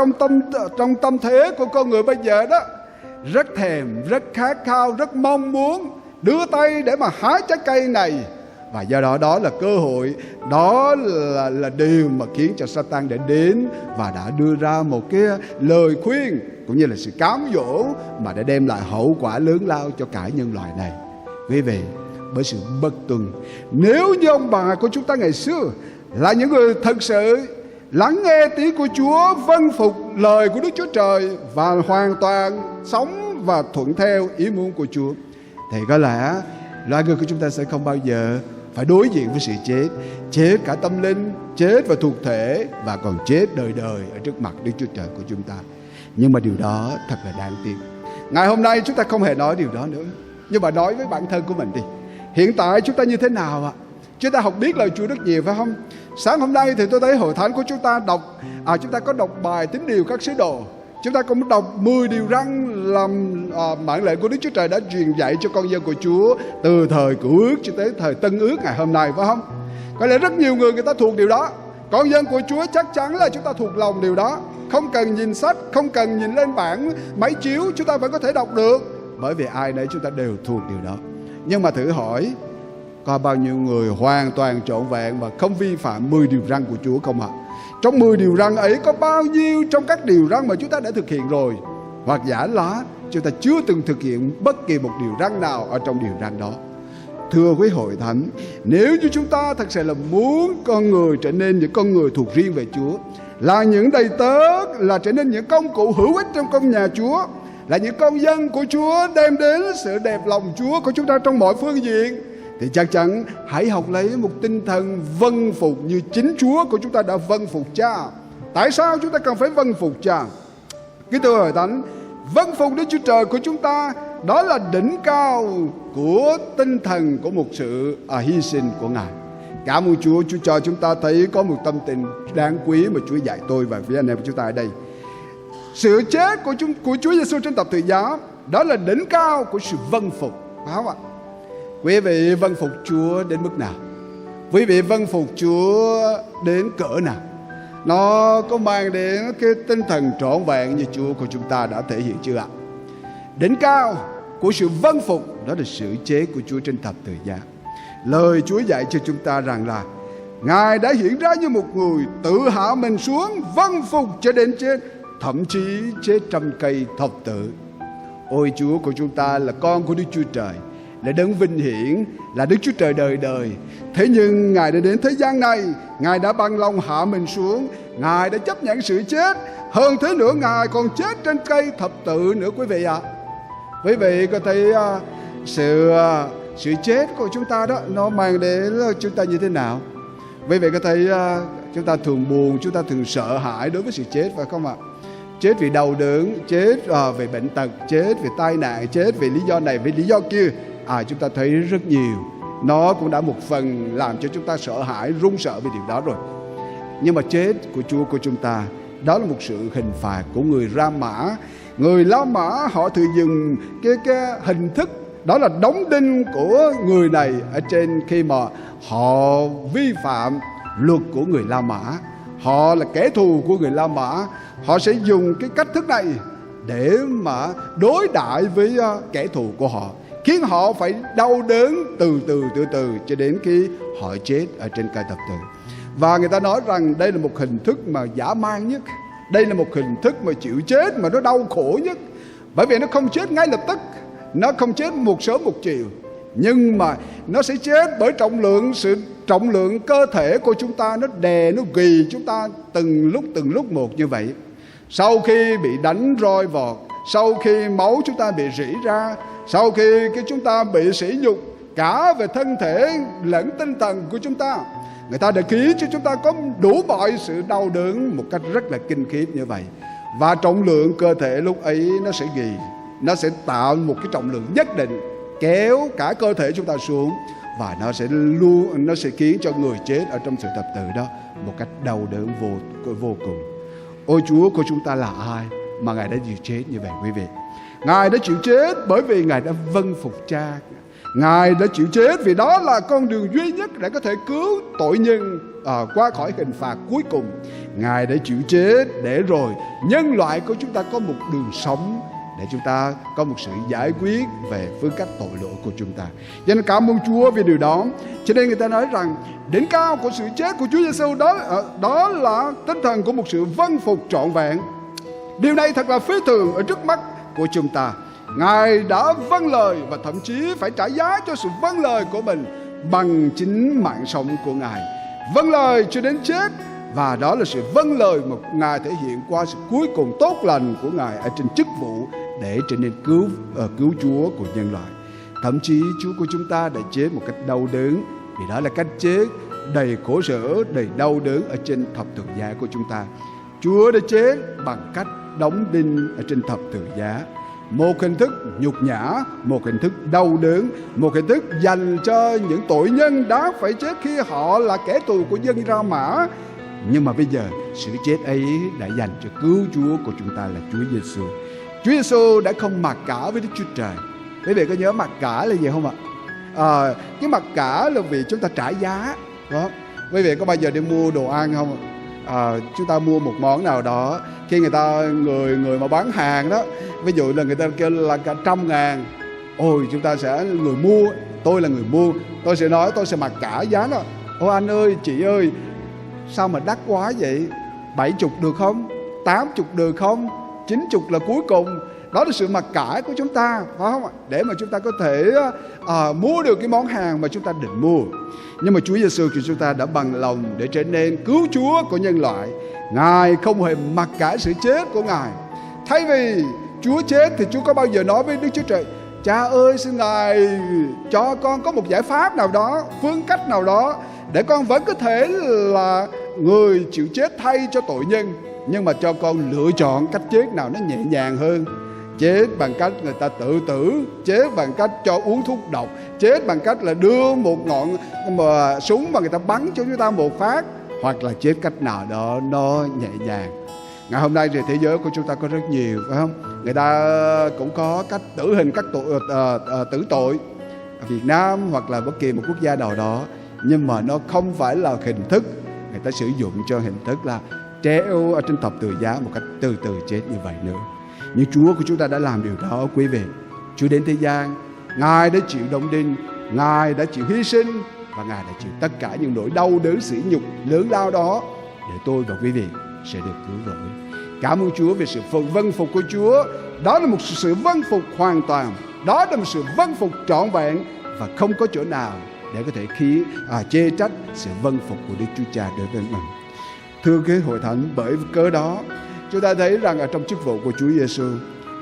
trong tâm thế của con người bây giờ đó, rất thèm, rất khát khao, rất mong muốn đưa tay để mà hái trái cây này. Và do đó, đó là cơ hội, đó là điều mà khiến cho Satan đã đến và đã đưa ra một cái lời khuyên cũng như là sự cám dỗ mà đã đem lại hậu quả lớn lao cho cả nhân loại này. Quý vị, bởi sự bất tuân, nếu như ông bà của chúng ta ngày xưa là những người thật sự lắng nghe tiếng của Chúa, vâng phục lời của Đức Chúa Trời và hoàn toàn sống và thuận theo ý muốn của Chúa, thì có lẽ loài người của chúng ta sẽ không bao giờ phải đối diện với sự chết. Chết cả tâm linh, chết và thuộc thể, và còn chết đời đời ở trước mặt Đức Chúa Trời của chúng ta. Nhưng mà điều đó thật là đáng tiếc. Ngày hôm nay chúng ta không hề nói điều đó nữa, nhưng mà nói với bản thân của mình đi. Hiện tại chúng ta như thế nào ạ? Chúng ta học biết lời Chúa rất nhiều, phải không? Sáng hôm nay thì tôi thấy hội thánh của chúng ta chúng ta có đọc bài Tín điều các sứ đồ. Chúng ta cũng đọc 10 điều răn làm mạng lệnh của Đức Chúa Trời đã truyền dạy cho con dân của Chúa từ thời Cựu Ước cho tới thời Tân Ước ngày hôm nay, phải không? Có lẽ rất nhiều người ta thuộc điều đó. Con dân của Chúa chắc chắn là chúng ta thuộc lòng điều đó. Không cần nhìn sách, không cần nhìn lên bảng máy chiếu, chúng ta vẫn có thể đọc được, bởi vì ai nấy chúng ta đều thuộc điều đó. Nhưng mà thử hỏi, có bao nhiêu người hoàn toàn trọn vẹn và không vi phạm 10 điều răn của Chúa không ạ? Trong 10 điều răn ấy có bao nhiêu trong các điều răn mà chúng ta đã thực hiện rồi, hoặc giả là chúng ta chưa từng thực hiện bất kỳ một điều răn nào ở trong điều răn đó. Thưa quý hội thánh, nếu như chúng ta thật sự là muốn con người trở nên những con người thuộc riêng về Chúa, là những đầy tớ, là trở nên những công cụ hữu ích trong công nhà Chúa, là những con dân của Chúa đem đến sự đẹp lòng Chúa của chúng ta trong mọi phương diện, thì chắc chắn hãy học lấy một tinh thần vâng phục như chính Chúa của chúng ta đã vâng phục Cha. Tại sao chúng ta cần phải vâng phục Cha? Kính thưa hội thánh, vâng phục Đức Chúa Trời của chúng ta, đó là đỉnh cao của tinh thần của một sự hy sinh của Ngài. Cảm ơn Chúa, Chúa cho chúng ta thấy có một tâm tình đáng quý mà Chúa dạy tôi và phía anh em của chúng ta ở đây. Sự chết của Chúa Giêsu trên thập tự giá, đó là đỉnh cao của sự vâng phục, phải không ạ? Quý vị vâng phục Chúa đến mức nào? Quý vị vâng phục Chúa đến cỡ nào? Nó có mang đến cái tinh thần trọn vẹn như Chúa của chúng ta đã thể hiện chưa ạ? Đỉnh cao của sự vâng phục, đó là sự chết của Chúa trên thập tự giá. Lời Chúa dạy cho chúng ta rằng là Ngài đã hiện ra như một người tự hạ mình xuống, vâng phục cho đến chết, thậm chí chết trên cây thập tự. Ôi, Chúa của chúng ta là con của Đức Chúa Trời, là đấng vinh hiển, là Đức Chúa Trời đời đời. Thế nhưng Ngài đã đến thế gian này, Ngài đã bằng lòng hạ mình xuống, Ngài đã chấp nhận sự chết. Hơn thế nữa, Ngài còn chết trên cây thập tự nữa, quý vị ạ. Quý vị có thấy sự chết của chúng ta đó, nó mang đến chúng ta như thế nào? Quý vị có thấy chúng ta thường buồn, chúng ta thường sợ hãi đối với sự chết, phải không ạ? Chết vì đau đớn, chết vì bệnh tật, chết vì tai nạn, chết vì lý do này, vì lý do kia. Chúng ta thấy rất nhiều. Nó cũng đã một phần làm cho chúng ta sợ hãi, run sợ về điều đó rồi. Nhưng mà chết của Chúa của chúng ta, đó là một sự hình phạt của người La Mã. Người La Mã họ thường dùng cái hình thức, đó là đóng đinh của người này ở trên, khi mà họ vi phạm luật của người La Mã. Họ là kẻ thù của người La Mã. Họ sẽ dùng cái cách thức này để mà đối đãi với kẻ thù của họ, khiến họ phải đau đớn từ từ cho đến khi họ chết ở trên cây thập tự. Và người ta nói rằng đây là một hình thức mà dã man nhất, đây là một hình thức mà chịu chết mà nó đau khổ nhất. Bởi vì nó không chết ngay lập tức, nó không chết một sớm một chiều, nhưng mà nó sẽ chết bởi sự trọng lượng cơ thể của chúng ta, nó đè, nó ghì chúng ta từng lúc một như vậy. Sau khi bị đánh roi vọt, sau khi máu chúng ta bị rỉ ra, sau khi chúng ta bị sỉ nhục cả về thân thể lẫn tinh thần của chúng ta, người ta đã khiến cho chúng ta có đủ mọi sự đau đớn một cách rất là kinh khiếp như vậy. Và trọng lượng cơ thể lúc ấy nó sẽ ghi, nó sẽ tạo một cái trọng lượng nhất định kéo cả cơ thể chúng ta xuống, và nó sẽ khiến cho người chết ở trong sự thập tự đó một cách đau đớn vô cùng. Ôi Chúa của chúng ta là ai mà Ngài đã chịu chết như vậy quý vị? Ngài đã chịu chết bởi vì Ngài đã vâng phục Cha. Ngài đã chịu chết vì đó là con đường duy nhất để có thể cứu tội nhân qua khỏi hình phạt cuối cùng. Ngài đã chịu chết để rồi nhân loại của chúng ta có một đường sống, để chúng ta có một sự giải quyết về phương cách tội lỗi của chúng ta. Cho nên cảm ơn Chúa vì điều đó. Cho nên người ta nói rằng đỉnh cao của sự chết của Chúa Giêsu đó là tinh thần của một sự vâng phục trọn vẹn. Điều này thật là phi thường ở trước mắt của chúng ta. Ngài đã vâng lời và thậm chí phải trả giá cho sự vâng lời của mình bằng chính mạng sống của Ngài. Vâng lời cho đến chết, và đó là sự vâng lời mà Ngài thể hiện qua sự cuối cùng tốt lành của Ngài ở trên chức vụ để trở nên cứu Chúa của nhân loại. Thậm chí Chúa của chúng ta đã chết một cách đau đớn, vì đó là cách chết đầy khổ sở, đầy đau đớn ở trên thập tự giá của chúng ta. Chúa đã chết bằng cách đóng đinh ở trên thập tự giá. Một hình thức nhục nhã, một hình thức đau đớn, một hình thức dành cho những tội nhân đáng phải chết khi họ là kẻ thù của dân La Mã. Nhưng mà bây giờ sự chết ấy đã dành cho cứu Chúa của chúng ta là Chúa Giêsu. Chúa Giêsu đã không mặc cả với Đức Chúa Trời. Quý vị có nhớ mặc cả là gì không ạ? Cái mặc cả là vì chúng ta trả giá đó. Quý vị có bao giờ đi mua đồ ăn không? Chúng ta mua một món nào đó, khi người mà bán hàng đó, ví dụ là người ta kêu là cả 100.000, ôi chúng ta sẽ tôi là người mua, tôi sẽ nói tôi sẽ mặc cả giá đó. Ôi anh ơi, chị ơi, sao mà đắt quá vậy? 70 được không? 80 được không? 90 là cuối cùng. Đó là sự mặc cả của chúng ta, phải không ạ? Để mà chúng ta có thể mua được cái món hàng mà chúng ta định mua. Nhưng mà Chúa Giêsu của chúng ta đã bằng lòng để trở nên cứu Chúa của nhân loại. Ngài không hề mặc cả sự chết của Ngài. Thay vì Chúa chết thì Chúa có bao giờ nói với Đức Chúa Trời: Cha ơi, xin Ngài cho con có một giải pháp nào đó, phương cách nào đó để con vẫn có thể là người chịu chết thay cho tội nhân, nhưng mà cho con lựa chọn cách chết nào nó nhẹ nhàng hơn. Chết bằng cách người ta tự tử, chết bằng cách cho uống thuốc độc, chết bằng cách là đưa một ngọn súng mà người ta bắn cho chúng ta một phát, hoặc là chết cách nào đó nó nhẹ nhàng. Ngày hôm nay trên thế giới của chúng ta có rất nhiều, phải không? Người ta cũng có cách tử hình, các tử tội ở Việt Nam hoặc là bất kỳ một quốc gia nào đó, nhưng mà nó không phải là hình thức. Người ta sử dụng cho hình thức là treo ở trên thập tự giá một cách từ từ chết như vậy nữa. Nhưng Chúa của chúng ta đã làm điều đó quý vị. Chúa đến thế gian, Ngài đã chịu đóng đinh, Ngài đã chịu hy sinh, và Ngài đã chịu tất cả những nỗi đau đớn sỉ nhục lớn lao đó để tôi và quý vị sẽ được cứu rỗi. Cảm ơn Chúa về sự vâng phục của Chúa. Đó là một sự vâng phục hoàn toàn, đó là một sự vâng phục trọn vẹn, và không có chỗ nào để có thể chê trách sự vâng phục của Đức Chúa Cha đối với mình. Thưa cái hội thánh, bởi cớ đó chúng ta thấy rằng ở trong chức vụ của Chúa Giêsu,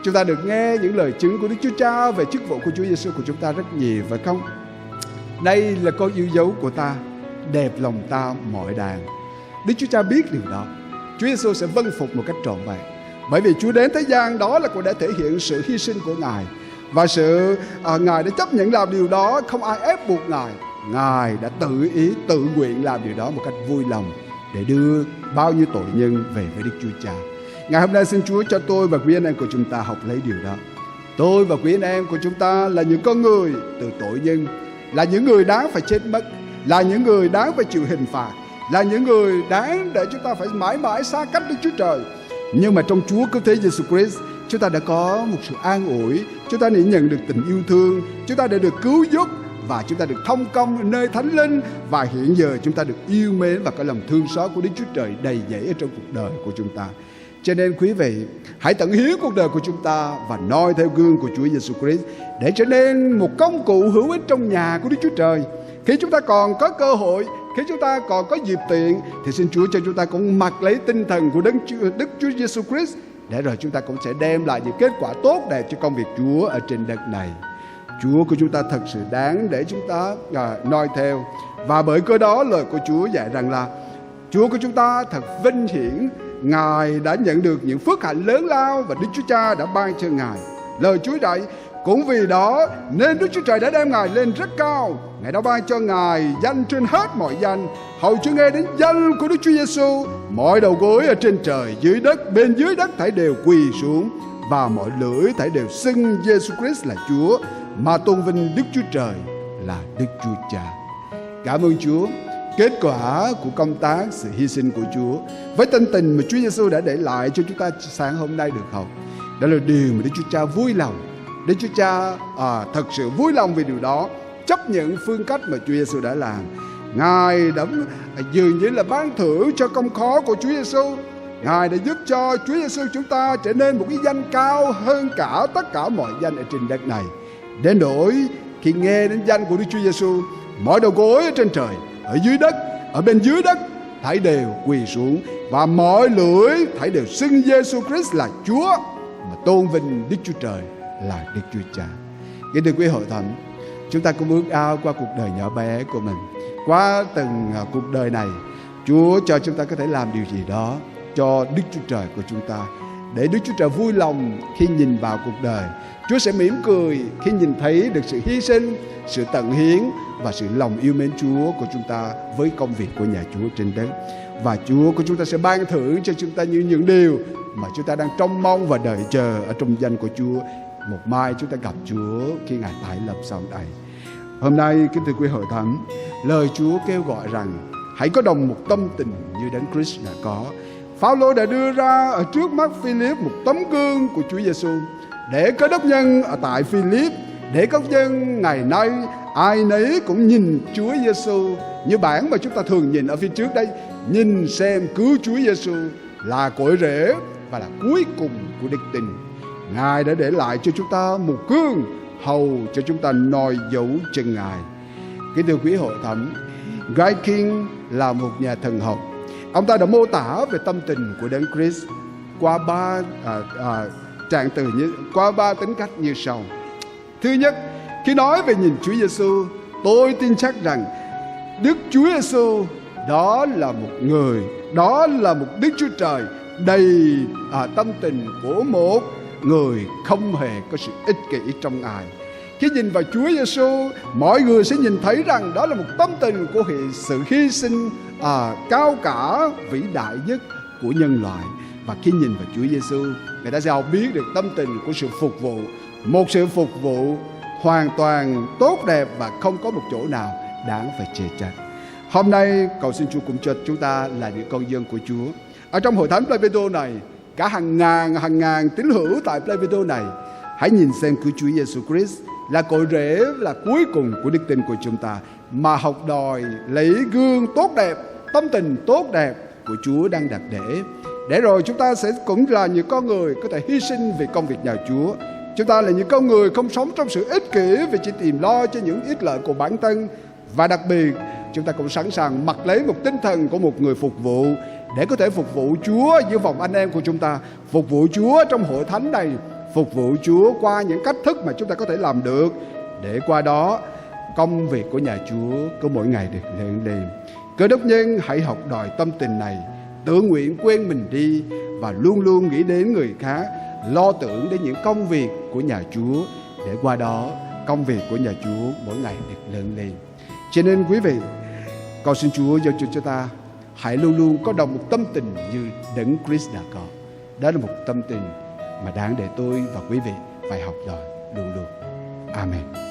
chúng ta được nghe những lời chứng của Đức Chúa Cha về chức vụ của Chúa Giêsu của chúng ta rất nhiều, phải không? Đây là con yêu dấu của ta, đẹp lòng ta mọi đàn. Đức Chúa Cha biết điều đó. Chúa Giêsu sẽ vâng phục một cách trọn vẹn, bởi vì Chúa đến thế gian đó là cũng để thể hiện sự hy sinh của Ngài, và Ngài đã chấp nhận làm điều đó, không ai ép buộc Ngài. Ngài đã tự ý, tự nguyện làm điều đó một cách vui lòng để đưa bao nhiêu tội nhân về với Đức Chúa Cha. Ngày hôm nay xin Chúa cho tôi và quý anh em của chúng ta học lấy điều đó. Tôi và quý anh em của chúng ta là những con người từ tội nhân, là những người đáng phải chết mất, là những người đáng phải chịu hình phạt, là những người đáng để chúng ta phải mãi mãi xa cách Đức Chúa Trời. Nhưng mà trong Chúa cứu thế Giêsu Christ, chúng ta đã có một sự an ủi, chúng ta đã nhận được tình yêu thương, chúng ta đã được cứu giúp, và chúng ta được thông công nơi Thánh Linh, và hiện giờ chúng ta được yêu mến và có lòng thương xót của Đức Chúa Trời đầy dẫy ở trong cuộc đời của chúng ta. Cho nên quý vị hãy tận hiến cuộc đời của chúng ta và noi theo gương của Chúa Giêsu Christ để trở nên một công cụ hữu ích trong nhà của Đức Chúa Trời. Khi chúng ta còn có cơ hội, khi chúng ta còn có dịp tiện, thì xin Chúa cho chúng ta cũng mặc lấy tinh thần của Đức Chúa Giêsu Christ để rồi chúng ta cũng sẽ đem lại những kết quả tốt đẹp cho công việc Chúa ở trên đất này. Chúa của chúng ta thật sự đáng để chúng ta noi theo. Và bởi cớ đó lời của Chúa dạy rằng là Chúa của chúng ta thật vinh hiển, Ngài đã nhận được những phước hạnh lớn lao và Đức Chúa Cha đã ban cho Ngài. Lời Chúa dạy cũng vì đó nên Đức Chúa Trời đã đem Ngài lên rất cao. Ngài đã ban cho Ngài danh trên hết mọi danh, hầu cho nghe đến danh của Đức Chúa Giêsu, mọi đầu gối ở trên trời dưới đất bên dưới đất thảy đều quỳ xuống, và mọi lưỡi thảy đều xưng Giêsu Christ là Chúa, mà tôn vinh Đức Chúa Trời là Đức Chúa Cha. Cảm ơn Chúa. Kết quả của công tác sự hy sinh của Chúa với tinh tình mà Chúa Giêsu đã để lại cho chúng ta sáng hôm nay được học, đó là điều mà Đức Chúa Cha vui lòng. Đức Chúa Cha thật sự vui lòng vì điều đó, chấp nhận phương cách mà Chúa Giêsu đã làm. Ngài đã dường như là ban thưởng cho công khó của Chúa Giêsu. Ngài đã giúp cho Chúa Giêsu chúng ta trở nên một cái danh cao hơn cả tất cả mọi danh ở trên đất này. Đến nỗi khi nghe đến danh của Đức Chúa Giêsu, mọi đầu gối ở trên trời, ở dưới đất, ở bên dưới đất thảy đều quỳ xuống, và mọi lưỡi thảy đều xưng Giêsu Christ là Chúa, mà tôn vinh Đức Chúa Trời là Đức Chúa Cha. Kính thưa quý hội thánh, chúng ta cũng bước ao qua cuộc đời nhỏ bé của mình. Qua từng cuộc đời này, Chúa cho chúng ta có thể làm điều gì đó cho Đức Chúa Trời của chúng ta, để Đức Chúa Trời vui lòng khi nhìn vào cuộc đời. Chúa sẽ mỉm cười khi nhìn thấy được sự hy sinh, sự tận hiến và sự lòng yêu mến Chúa của chúng ta với công việc của nhà Chúa trên đất. Và Chúa của chúng ta sẽ ban thưởng cho chúng ta những điều mà chúng ta đang trông mong và đợi chờ ở trong danh của Chúa. Một mai chúng ta gặp Chúa khi Ngài tái lập sau đây. Hôm nay kính thưa quý hội thánh, lời Chúa kêu gọi rằng hãy có đồng một tâm tình như Đấng Christ đã có. Phao-lô đã đưa ra ở trước mắt Philip một tấm gương của Chúa Giêsu để Cơ Đốc nhân ở tại Philip, để Cơ Đốc nhân ngày nay ai nấy cũng nhìn Chúa Giêsu như bản mà chúng ta thường nhìn ở phía trước đây, nhìn xem cứu Chúa Giêsu là cội rễ và là cuối cùng của đức tin. Ngài đã để lại cho chúng ta một gương hầu cho chúng ta noi dấu chân Ngài. Kính thưa quý hội thánh, Guy King là một nhà thần học. Ông ta đã mô tả về tâm tình của Đấng Christ qua ba tính cách như sau. Thứ nhất, khi nói về nhìn Chúa Giêsu, tôi tin chắc rằng Đức Chúa Giêsu đó là một người, đó là một Đức Chúa Trời đầy tâm tình của một người không hề có sự ích kỷ trong Ngài. Khi nhìn vào Chúa Giêsu, mọi người sẽ nhìn thấy rằng đó là một tâm tình của sự hy sinh cao cả, vĩ đại nhất của nhân loại. Và khi nhìn vào Chúa Giêsu, người ta sẽ học biết được tâm tình của sự phục vụ, một sự phục vụ hoàn toàn tốt đẹp và không có một chỗ nào đáng phải chê trách. Hôm nay cầu xin Chúa cũng cho chúng ta là những con dân của Chúa. Ở trong hội thánh Plaivedo này, cả hàng ngàn tín hữu tại Plaivedo này, hãy nhìn xem cứu Chúa Giêsu Christ là cội rễ, là cuối cùng của đức tin của chúng ta, mà học đòi lấy gương tốt đẹp, tâm tình tốt đẹp của Chúa đang đặt để rồi chúng ta sẽ cũng là những con người có thể hy sinh vì công việc nhà Chúa. Chúng ta là những con người không sống trong sự ích kỷ vì chỉ tìm lo cho những ích lợi của bản thân. Và đặc biệt, chúng ta cũng sẵn sàng mặc lấy một tinh thần của một người phục vụ để có thể phục vụ Chúa giữa vòng anh em của chúng ta, phục vụ Chúa trong hội thánh này, phục vụ Chúa qua những cách thức mà chúng ta có thể làm được, để qua đó công việc của nhà Chúa có mỗi ngày được lớn lên. Cơ đốc nhân hãy học đòi tâm tình này, tự nguyện quên mình đi và luôn luôn nghĩ đến người khác, lo tưởng đến những công việc của nhà Chúa, để qua đó công việc của nhà Chúa mỗi ngày được lớn lên. Cho nên quý vị, cầu xin Chúa cho chúng ta hãy luôn luôn có đồng một tâm tình như Đấng Christ đã có. Đó là một tâm tình mà đáng để tôi và quý vị phải học đòi luôn luôn. Amen.